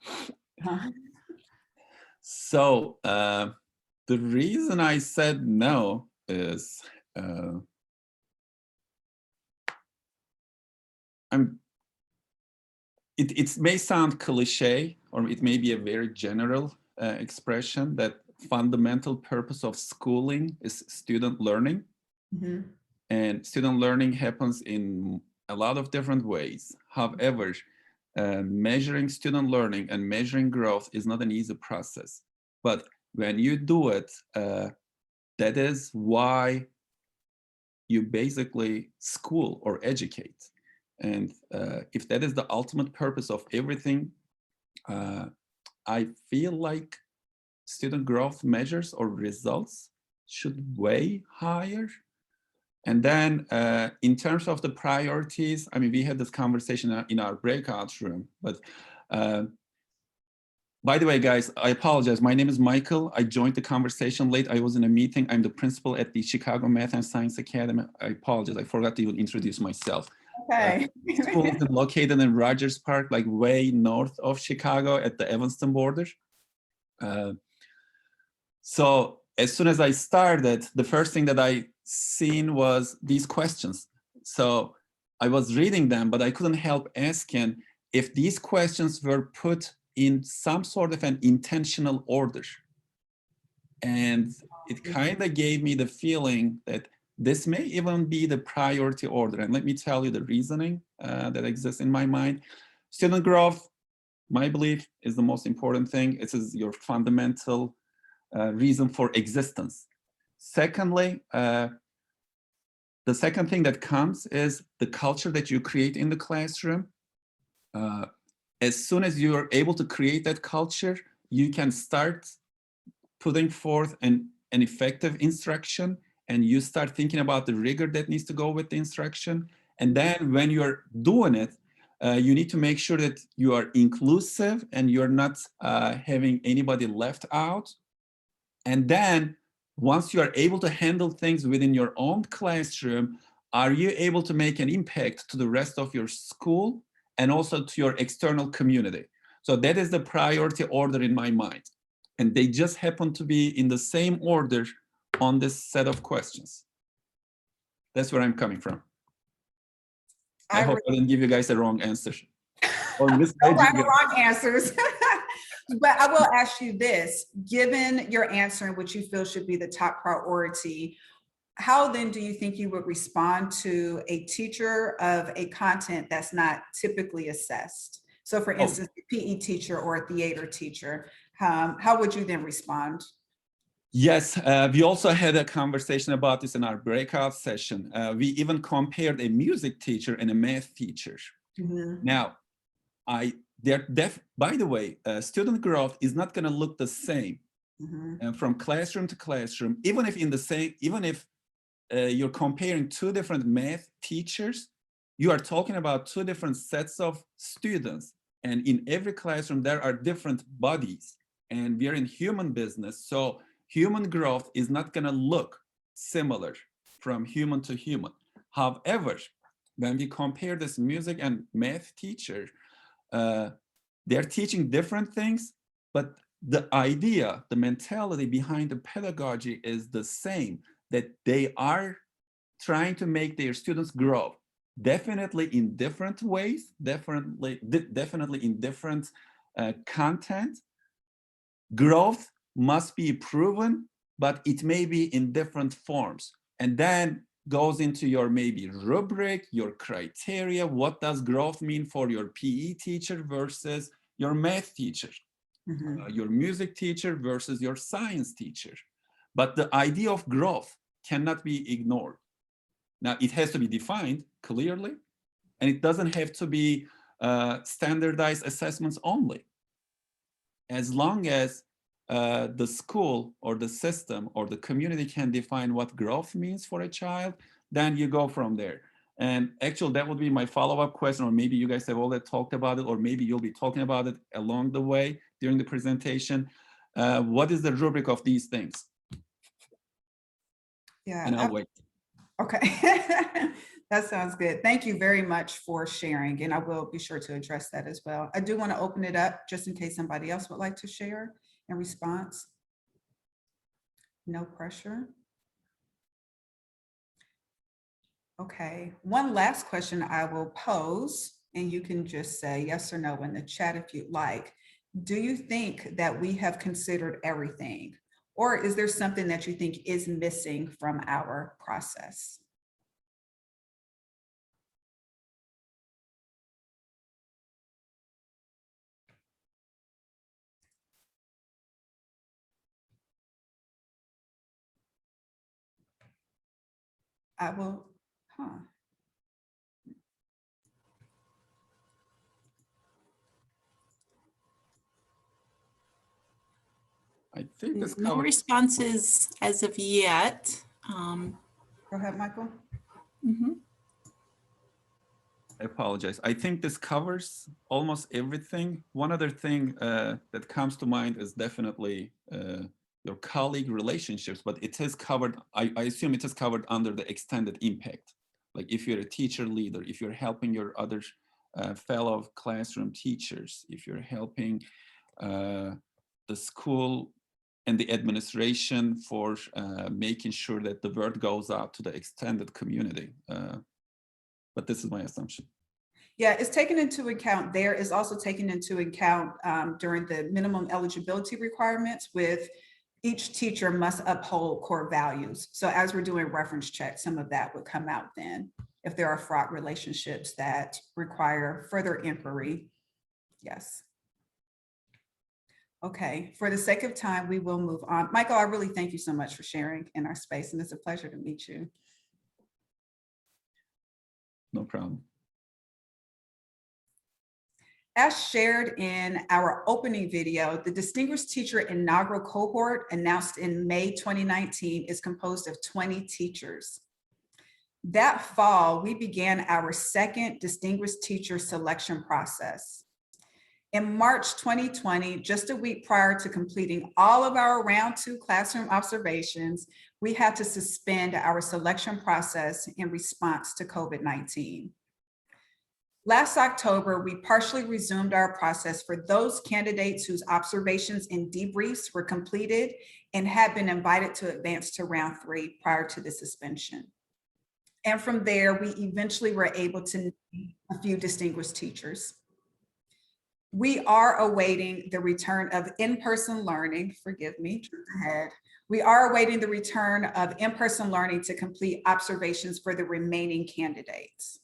So the reason I said no is it may sound cliche, or it may be a very general expression that fundamental purpose of schooling is student learning. Mm-hmm. And student learning happens in a lot of different ways. However, measuring student learning and measuring growth is not an easy process. But when you do it, that is why you basically school or educate. And if that is the ultimate purpose of everything, I feel like student growth measures or results should weigh higher. And then in terms of the priorities, I mean, we had this conversation in our breakout room, but by the way, guys, I apologize. My name is Michael. I joined the conversation late. I was in a meeting. I'm the principal at the Chicago Math and Science Academy. I apologize. I forgot to even introduce myself. Okay. School is located in Rogers Park, like way north of Chicago at the Evanston border. So as soon as I started, the first thing that I seen was these questions. So I was reading them, but I couldn't help asking if these questions were put in some sort of an intentional order. And it kind of gave me the feeling that this may even be the priority order. And let me tell you the reasoning that exists in my mind. Student growth, my belief, is the most important thing. It is your fundamental reason for existence. Secondly, the second thing that comes is the culture that you create in the classroom. As soon as you are able to create that culture, you can start putting forth an effective instruction, and you start thinking about the rigor that needs to go with the instruction. And then when you're doing it, you need to make sure that you are inclusive and you're not having anybody left out. And then once you are able to handle things within your own classroom, are you able to make an impact to the rest of your school and also to your external community? So that is the priority order in my mind. And they just happen to be in the same order on this set of questions. That's where I'm coming from. I hope I didn't give you guys the wrong answer. Or no right or wrong answers. But I will ask you this, given your answer and what you feel should be the top priority, how then do you think you would respond to a teacher of a content that's not typically assessed? So for instance, a PE teacher or a theater teacher, how would you then respond? Yes, we also had a conversation about this in our breakout session. We even compared a music teacher and a math teacher. Mm-hmm. Now, by the way, student growth is not going to look the same from classroom to classroom, even if you're comparing 2 different math teachers, you are talking about 2 different sets of students. And in every classroom, there are different bodies. And we are in human business. So human growth is not going to look similar from human to human. However, when we compare this music and math teacher, they're teaching different things, but the idea, the mentality behind the pedagogy is the same, that they are trying to make their students grow, definitely in different ways, definitely in different content. Growth must be proven, but it may be in different forms. And then goes into your maybe rubric, your criteria. What does growth mean for your PE teacher versus your math teacher? Your music teacher versus your science teacher. But the idea of growth cannot be ignored. Now, it has to be defined clearly, and it doesn't have to be standardized assessments only. As long as the school or the system or the community can define what growth means for a child, then you go from there. And actually, that would be my follow-up question, or maybe you guys have already talked about it, or maybe you'll be talking about it along the way during the presentation. What is the rubric of these things? Yeah, and I'll wait. Okay, that sounds good. Thank you very much for sharing, and I will be sure to address that as well. I do want to open it up just in case somebody else would like to share in response. No pressure. Okay, one last question I will pose, and you can just say yes or no in the chat if you'd like. Do you think that we have considered everything, or is there something that you think is missing from our process? I will, I think this No covers. responses as of yet. Go ahead, Michael. I apologize. I think this covers almost everything. One other thing that comes to mind is definitely your colleague relationships, but it is covered, I assume it is covered under the extended impact. Like if you're a teacher leader, if you're helping your other fellow classroom teachers, if you're helping the school and the administration for making sure that the word goes out to the extended community. But this is my assumption. Yeah, it's taken into account there. Is also taken into account during the minimum eligibility requirements with each teacher must uphold core values. So as we're doing reference checks, some of that would come out then if there are fraught relationships that require further inquiry. Yes. Okay, for the sake of time, we will move on. Michael, I really thank you so much for sharing in our space, and it's a pleasure to meet you. No problem. As shared in our opening video, the Distinguished Teacher Inaugural Cohort announced in May 2019 is composed of 20 teachers. That fall, we began our second Distinguished Teacher selection process. In March 2020, just a week prior to completing all of our round 2 classroom observations, we had to suspend our selection process in response to COVID-19. Last October, we partially resumed our process for those candidates whose observations and debriefs were completed and had been invited to advance to round 3 prior to the suspension. And from there, we eventually were able to name a few distinguished teachers. We are awaiting the return of in-person learning, forgive me, trip ahead. We are awaiting the return of in-person learning to complete observations for the remaining candidates.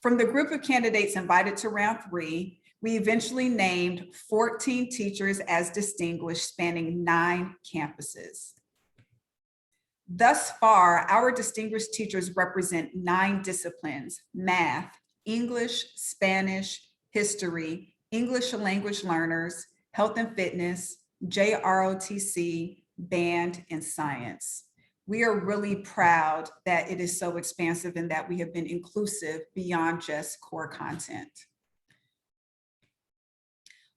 From the group of candidates invited to round 3, we eventually named 14 teachers as distinguished, spanning 9 campuses. Thus far, our distinguished teachers represent 9 disciplines: math, English, Spanish, history, English language learners, health and fitness, JROTC, band, and science. We are really proud that it is so expansive and that we have been inclusive beyond just core content.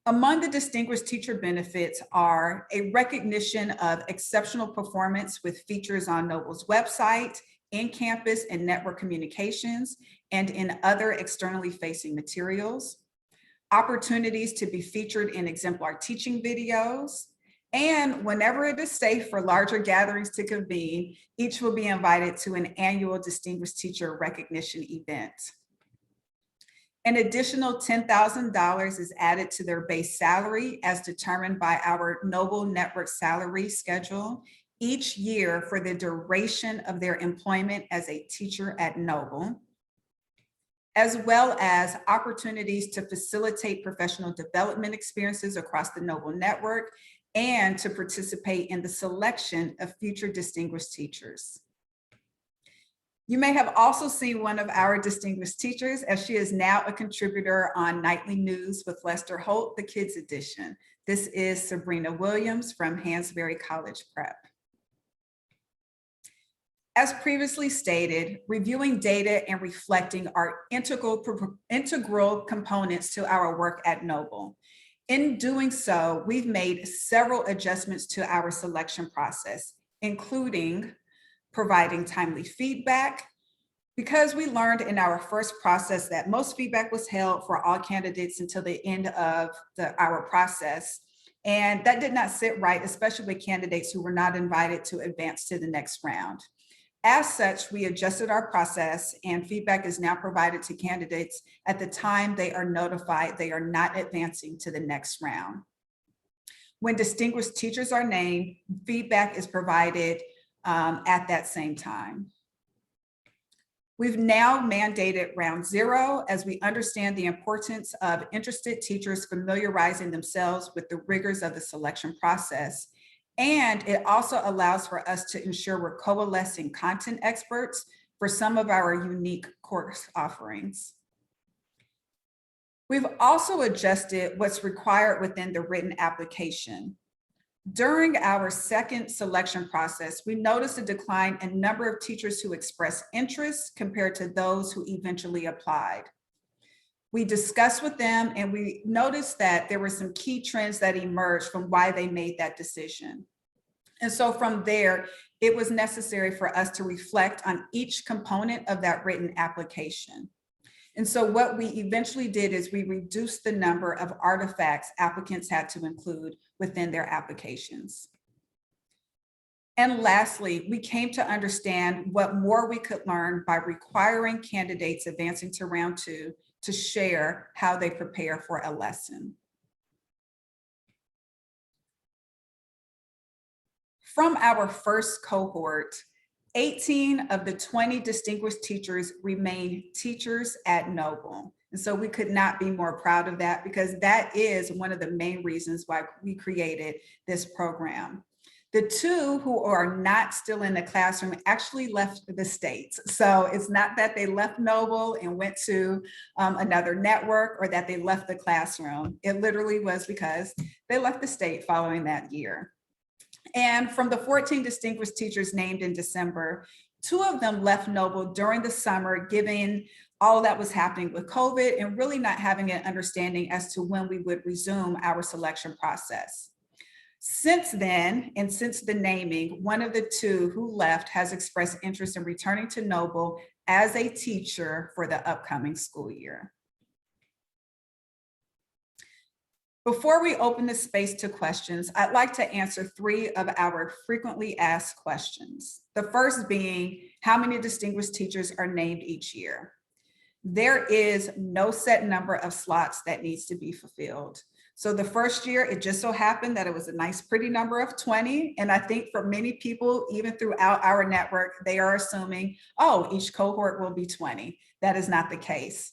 Among the distinguished teacher benefits are a recognition of exceptional performance with features on Noble's website, in campus and network communications, and in other externally facing materials, opportunities to be featured in exemplar teaching videos, and whenever it is safe for larger gatherings to convene, each will be invited to an annual Distinguished Teacher Recognition event. An additional $10,000 is added to their base salary as determined by our Noble Network salary schedule each year for the duration of their employment as a teacher at Noble, as well as opportunities to facilitate professional development experiences across the Noble Network and to participate in the selection of future distinguished teachers. You may have also seen one of our distinguished teachers, as she is now a contributor on Nightly News with Lester Holt, the Kids Edition. This is Sabrina Williams from Hansberry College Prep. As previously stated, reviewing data and reflecting are integral components to our work at Noble. In doing so, we've made several adjustments to our selection process, including providing timely feedback, because we learned in our first process that most feedback was held for all candidates until the end of our process. And that did not sit right, especially with candidates who were not invited to advance to the next round. As such, we adjusted our process, and feedback is now provided to candidates at the time they are notified they are not advancing to the next round. When distinguished teachers are named, feedback is provided at that same time. We've now mandated round 0 as we understand the importance of interested teachers familiarizing themselves with the rigors of the selection process. And it also allows for us to ensure we're coalescing content experts for some of our unique course offerings. We've also adjusted what's required within the written application. During our second selection process, we noticed a decline in number of teachers who expressed interest compared to those who eventually applied. We discussed with them, and we noticed that there were some key trends that emerged from why they made that decision. And so from there, it was necessary for us to reflect on each component of that written application. And so what we eventually did is we reduced the number of artifacts applicants had to include within their applications. And lastly, we came to understand what more we could learn by requiring candidates advancing to round 2 to share how they prepare for a lesson. From our first cohort, 18 of the 20 distinguished teachers remain teachers at Noble. And so we could not be more proud of that, because that is one of the main reasons why we created this program. The 2 who are not still in the classroom actually left the States. So it's not that they left Noble and went to another network, or that they left the classroom. It literally was because they left the state following that year. And from the 14 distinguished teachers named in December, 2 of them left Noble during the summer, given all that was happening with COVID and really not having an understanding as to when we would resume our selection process. Since then, and since the naming, one of the 2 who left has expressed interest in returning to Noble as a teacher for the upcoming school year. Before we open the space to questions, I'd like to answer 3 of our frequently asked questions. The first being, how many distinguished teachers are named each year? There is no set number of slots that needs to be fulfilled. So the first year, it just so happened that it was a nice, pretty number of 20. And I think for many people, even throughout our network, they are assuming, oh, each cohort will be 20. That is not the case.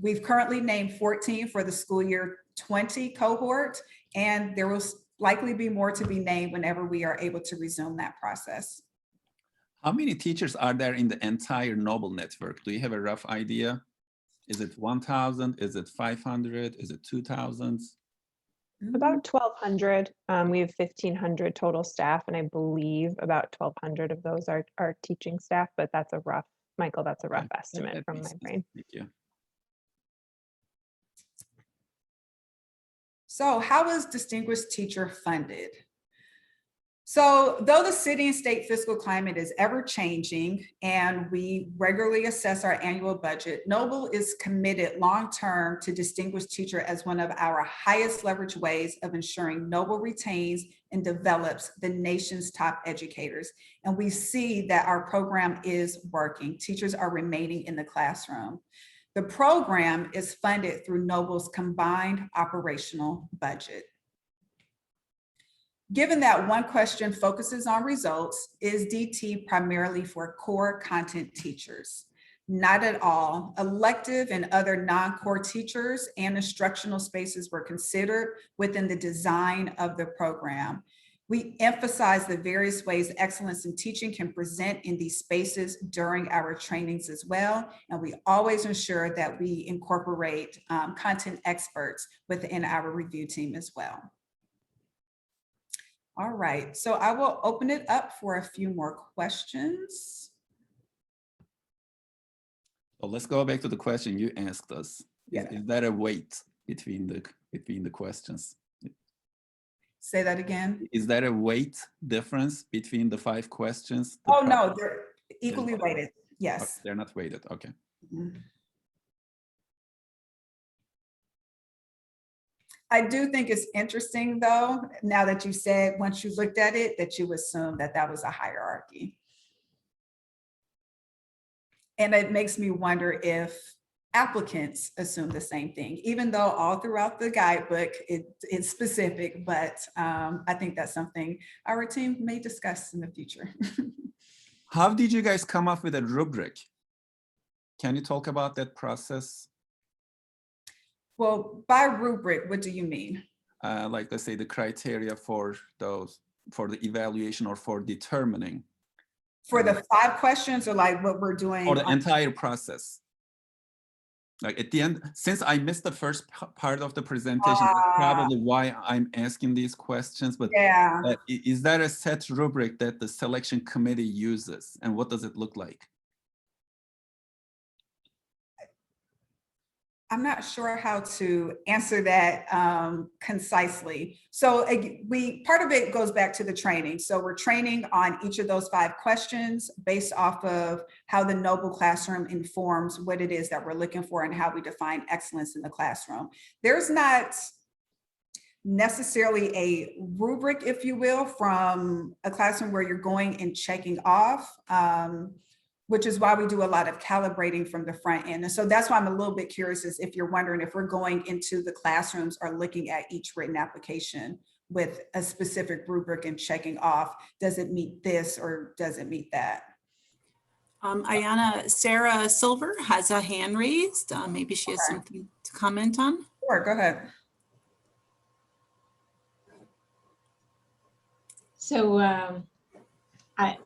We've currently named 14 for the school year 20 cohort, and there will likely be more to be named whenever we are able to resume that process. How many teachers are there in the entire Noble network? Do you have a rough idea? Is it 1,000? Is it 500? Is it 2,000? About 1,200. We have 1,500 total staff, and I believe about 1,200 of those are teaching staff, but that's a rough, Michael, that's a rough estimate from my brain. Thank you. So how is distinguished teacher funded? So though the city and state fiscal climate is ever changing and we regularly assess our annual budget, Noble is committed long-term to distinguished teacher as one of our highest leverage ways of ensuring Noble retains and develops the nation's top educators. And we see that our program is working. Teachers are remaining in the classroom. The program is funded through Noble's combined operational budget. Given that one question focuses on results, is DT primarily for core content teachers? Not at all. Elective and other non-core teachers and instructional spaces were considered within the design of the program. We emphasize the various ways excellence in teaching can present in these spaces during our trainings as well. And we always ensure that we incorporate content experts within our review team as well. All right, so I will open it up for a few more questions. Well, let's go back to the question you asked us. Yeah. Is there a weight between the questions? Say that again. Is there a weight difference between the 5 questions? Oh, no, they're equally weighted. Yes. They're not weighted. Okay. Mm-hmm. I do think it's interesting, though, now that you said, once you looked at it, that you assumed that that was a hierarchy. And it makes me wonder if applicants assume the same thing, even though all throughout the guidebook, it's specific, but I think that's something our team may discuss in the future. How did you guys come up with a rubric? Can you talk about that process? Well, by rubric, what do you mean? Like, let's say the criteria for the evaluation or for determining. For the 5 questions, or like what we're doing? For the entire process. Like at the end, since I missed the first part of the presentation, that's probably why I'm asking these questions, but yeah. Is there a set rubric that the selection committee uses, and what does it look like? I'm not sure how to answer that concisely. So part of it goes back to the training. So we're training on each of those 5 questions based off of how the Noble Classroom informs what it is that we're looking for and how we define excellence in the classroom. There's not necessarily a rubric, if you will, from a classroom where you're going and checking off, which is why we do a lot of calibrating from the front end. And so that's why I'm a little bit curious, is if you're wondering if we're going into the classrooms or looking at each written application with a specific rubric and checking off, does it meet this or does it meet that? Ayana, Sarah Silver has a hand raised. Maybe she has something to comment on. Sure, go ahead. So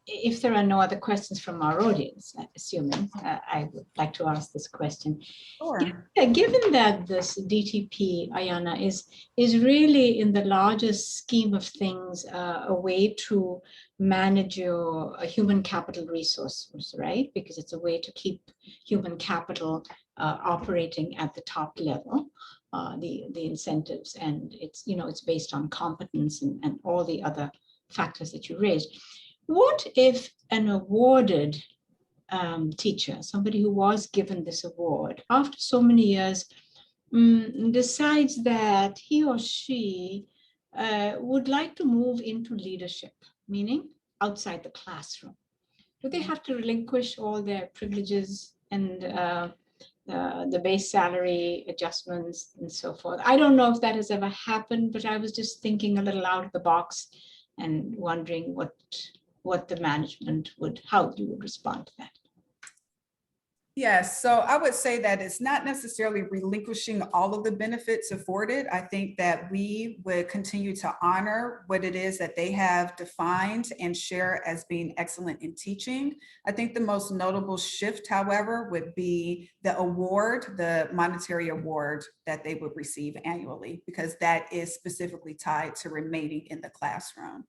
if there are no other questions from our audience, assuming, I would like to ask this question. Sure. Given that this DTP, Ayana, is really in the largest scheme of things a way to manage your human capital resources, right? Because it's a way to keep human capital operating at the top level, the incentives, and it's based on competence and all the other factors that you raised. What if an awarded teacher, somebody who was given this award, after so many years, decides that he or she would like to move into leadership, meaning outside the classroom? Do they have to relinquish all their privileges and the base salary adjustments and so forth? I don't know if that has ever happened, but I was just thinking a little out of the box and wondering what the management how you would respond to that. Yes, so I would say that it's not necessarily relinquishing all of the benefits afforded. I think that we would continue to honor what it is that they have defined and share as being excellent in teaching. I think the most notable shift, however, would be the award, the monetary award that they would receive annually, because that is specifically tied to remaining in the classroom.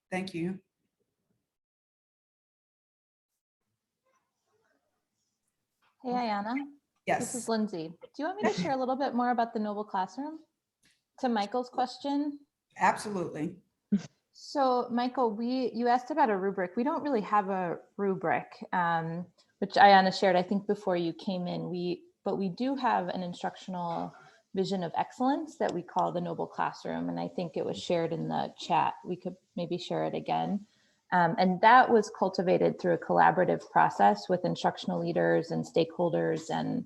Thank you. Hey, Ayana. Yes. This is Lindsay. Do you want me to share a little bit more about the Noble Classroom? To Michael's question? Absolutely. So, Michael, you asked about a rubric. We don't really have a rubric, which Ayana shared, I think, before you came in. But we do have an instructional vision of excellence that we call the Noble Classroom. And I think it was shared in the chat. We could maybe share it again. And that was cultivated through a collaborative process with instructional leaders and stakeholders and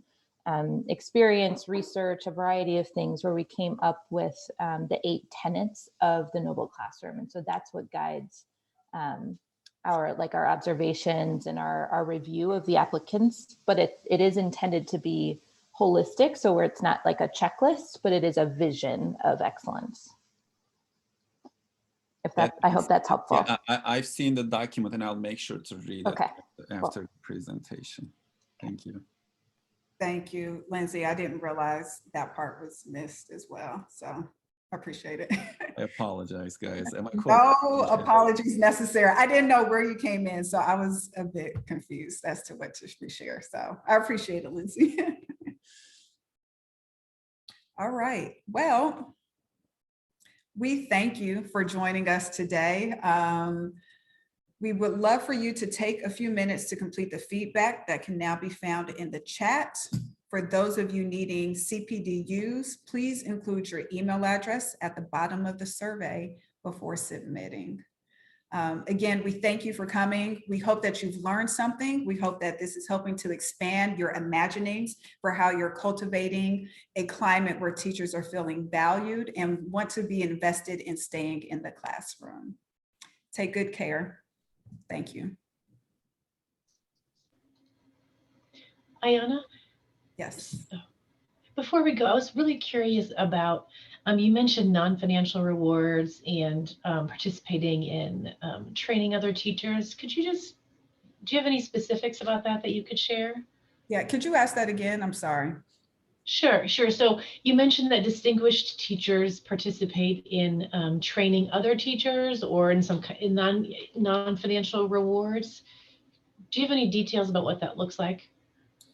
experience, research, a variety of things, where we came up with the 8 tenets of the Noble Classroom. And so that's what guides our observations and our review of the applicants, but it is intended to be holistic, so where it's not like a checklist, but it is a vision of excellence. If that, I hope that's helpful. Yeah, I've seen the document and I'll make sure to read it after the presentation. Thank you. Thank you, Lindsay. I didn't realize that part was missed as well. So I appreciate it. I apologize, guys. No apologies necessary. I didn't know where you came in, so I was a bit confused as to what to share. So I appreciate it, Lindsay. All right. Well, we thank you for joining us today. We would love for you to take a few minutes to complete the feedback that can now be found in the chat. For those of you needing CPDUs, please include your email address at the bottom of the survey before submitting. Again, we thank you for coming. We hope that you've learned something. We hope that this is helping to expand your imaginings for how you're cultivating a climate where teachers are feeling valued and want to be invested in staying in the classroom. Take good care. Thank you. Ayana? Yes. Before we go, I was really curious about, you mentioned non-financial rewards and participating in training other teachers. Could you just, do you have any specifics about that you could share? Yeah, could you ask that again? I'm sorry. Sure. So you mentioned that distinguished teachers participate in training other teachers or in some non-financial rewards. Do you have any details about what that looks like?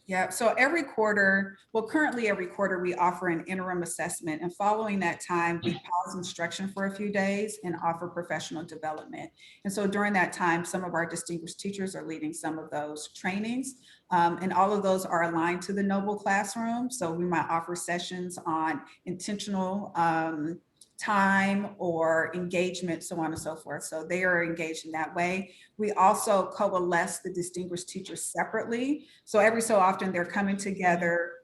Yeah, so every quarter, well, currently every quarter we offer an interim assessment, and following that time, we pause instruction for a few days and offer professional development. And so during that time, some of our distinguished teachers are leading some of those trainings, and all of those are aligned to the Noble Classroom. So we might offer sessions on intentional time or engagement, so on and so forth. So they are engaged in that way. We also coalesce the distinguished teachers separately. So every so often they're coming together.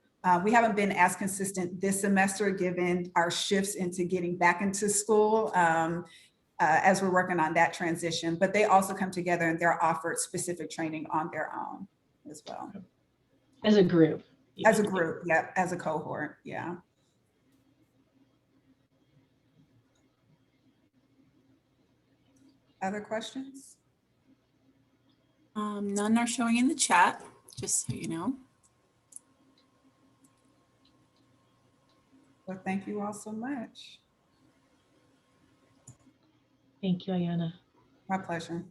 We haven't been as consistent this semester given our shifts into getting back into school as we're working on that transition, but they also come together and they're offered specific training on their own as well. As a group. As a group, yeah, as a cohort, yeah. Other questions? None are showing in the chat, just so you know. Well, thank you all so much. Thank you, Ayana. My pleasure.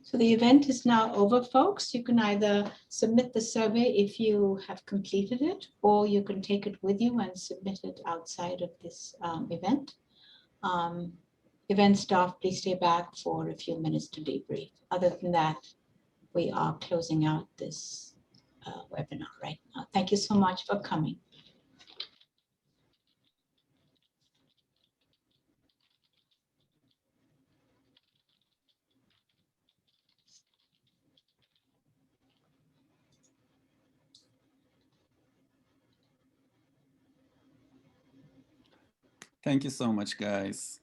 So the event is now over, folks. You can either submit the survey if you have completed it, or you can take it with you and submit it outside of this event. Event staff, please stay back for a few minutes to debrief. Other than that, we are closing out this webinar right now. Thank you so much for coming. Thank you so much, guys.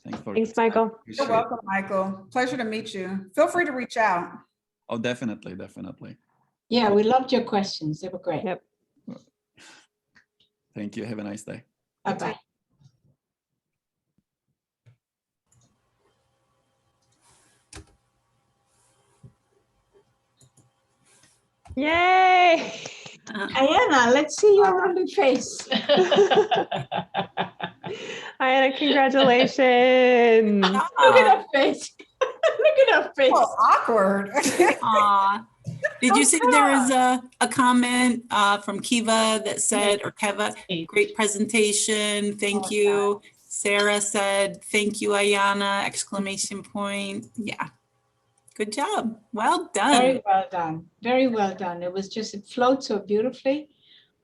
Thanks, Michael. You're welcome, Michael. Pleasure to meet you. Feel free to reach out. Oh, definitely, definitely. Yeah, we loved your questions. They were great. Yep. Thank you. Have a nice day. Bye-bye. Yay! Ayana, let's see your lovely face. Ayana, congratulations. Look at her face. Look at her face. Well, awkward. Aw. Did you see there was a comment from Kiva that said, or Keva, great presentation, thank you. Sarah said, thank you, Ayana, exclamation point. Yeah, good job. Well done. Very well done. Very well done. It was just, it flowed so beautifully.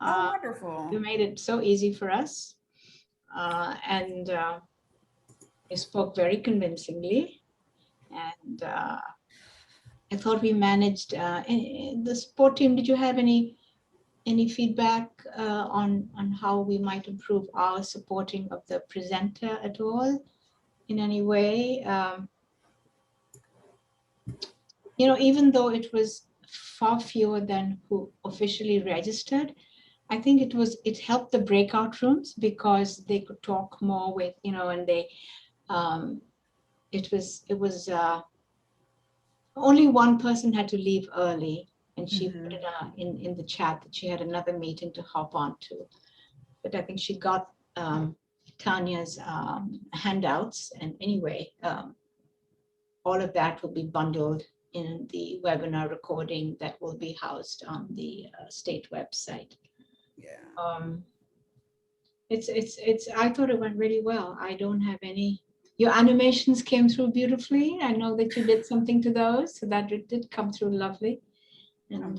Oh, wonderful. You made it so easy for us. And you spoke very convincingly. And I thought we managed, the sport team, did you have any any feedback on how we might improve our supporting of the presenter at all in any way? You know, even though it was far fewer than who officially registered, I think it helped the breakout rooms because they could talk more with, you know, and they, it was only one person had to leave early, and she put it in the chat that she had another meeting to hop on to. But I think she got Tanya's handouts, and anyway, all of that will be bundled in the webinar recording that will be housed on the state website. Yeah. I thought it went really well. I don't have any. Your animations came through beautifully. I know that you did something to those, so that it did come through lovely. And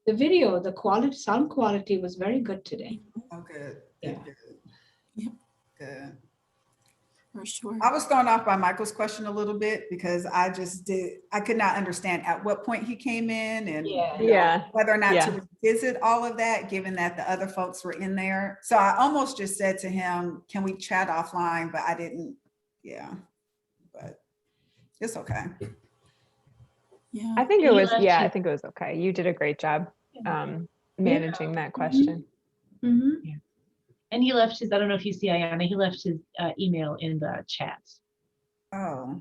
the video, the quality, sound quality was very good today. Oh, good. Yeah. Good. Yep. Good. For sure. I was thrown off by Michael's question a little bit because I could not understand at what point he came in and whether or not to revisit all of that, given that the other folks were in there. So I almost just said to him, can we chat offline? But I didn't, but it's okay. Yeah. I think it was, I think it was okay. You did a great job managing that question. Yeah. And he left his, I don't know if you see Ayana, he left his email in the chat. Oh.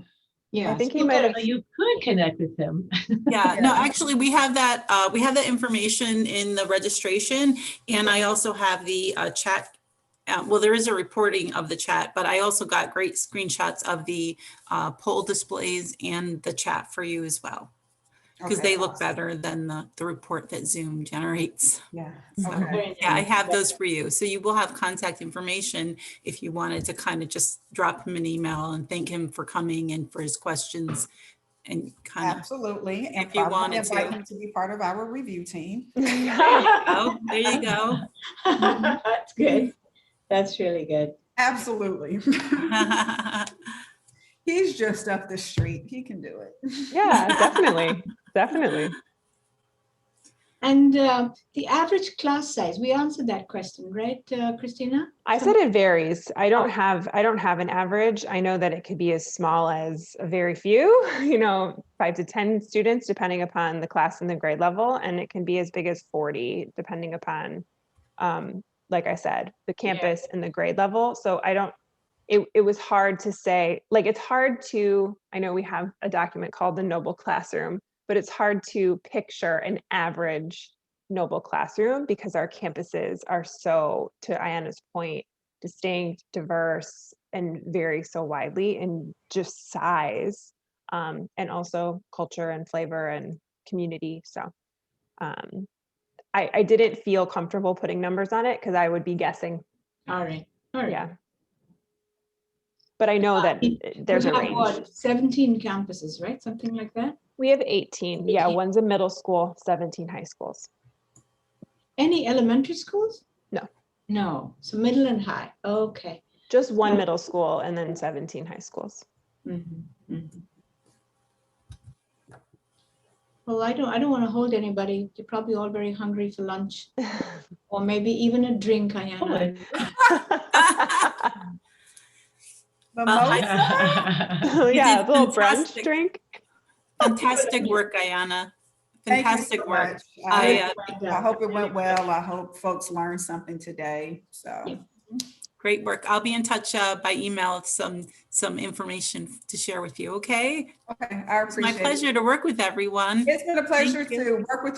Yeah. I think he might have. You could connect with him. Yeah, no, actually we have that information in the registration, and I also have the chat. Well, there is a reporting of the chat, but I also got great screenshots of the poll displays and the chat for you as well, because they look better than the report that Zoom generates. Yeah. So, yeah, I have those for you. So you will have contact information if you wanted to kind of just drop him an email and thank him for coming and for his questions, and kind of. Absolutely. And if you wanted invite to. him to be part of our review team. There you go. There you go. That's good. That's really good. Absolutely. He's just up the street. He can do it. Yeah, definitely. Definitely. And the average class size, we answered that question, right, Christina? I said it varies. I don't have an average. I know that it could be as small as a very few, 5 to 10 students, depending upon the class and the grade level. And it can be as big as 40, depending upon, like I said, the campus and the grade level. So it was hard to say, it's hard to, I know we have a document called the Noble Classroom, but it's hard to picture an average Noble Classroom because our campuses are so, to Ayana's point, distinct, diverse, and vary so widely in just size, and also culture and flavor and community. So I didn't feel comfortable putting numbers on it because I would be guessing. All right. All right. Yeah. But I know that there's a range. What, 17 campuses, right? Something like that? We have 18. Yeah, one's a middle school, 17 high schools. Any elementary schools? No. No. So middle and high. Okay. Just one middle school and then 17 high schools. Mm-hmm. Mm-hmm. Well, I don't want to hold anybody. They're probably all very hungry for lunch, or maybe even a drink. Ayana. Yeah, a little brunch drink. Fantastic work, Ayana. Fantastic work. I hope it went well. I hope folks learned something today. So great work. I'll be in touch by email with some information to share with you. Okay. Okay. I appreciate it. It's my pleasure to work with everyone. It's been a pleasure to work with you.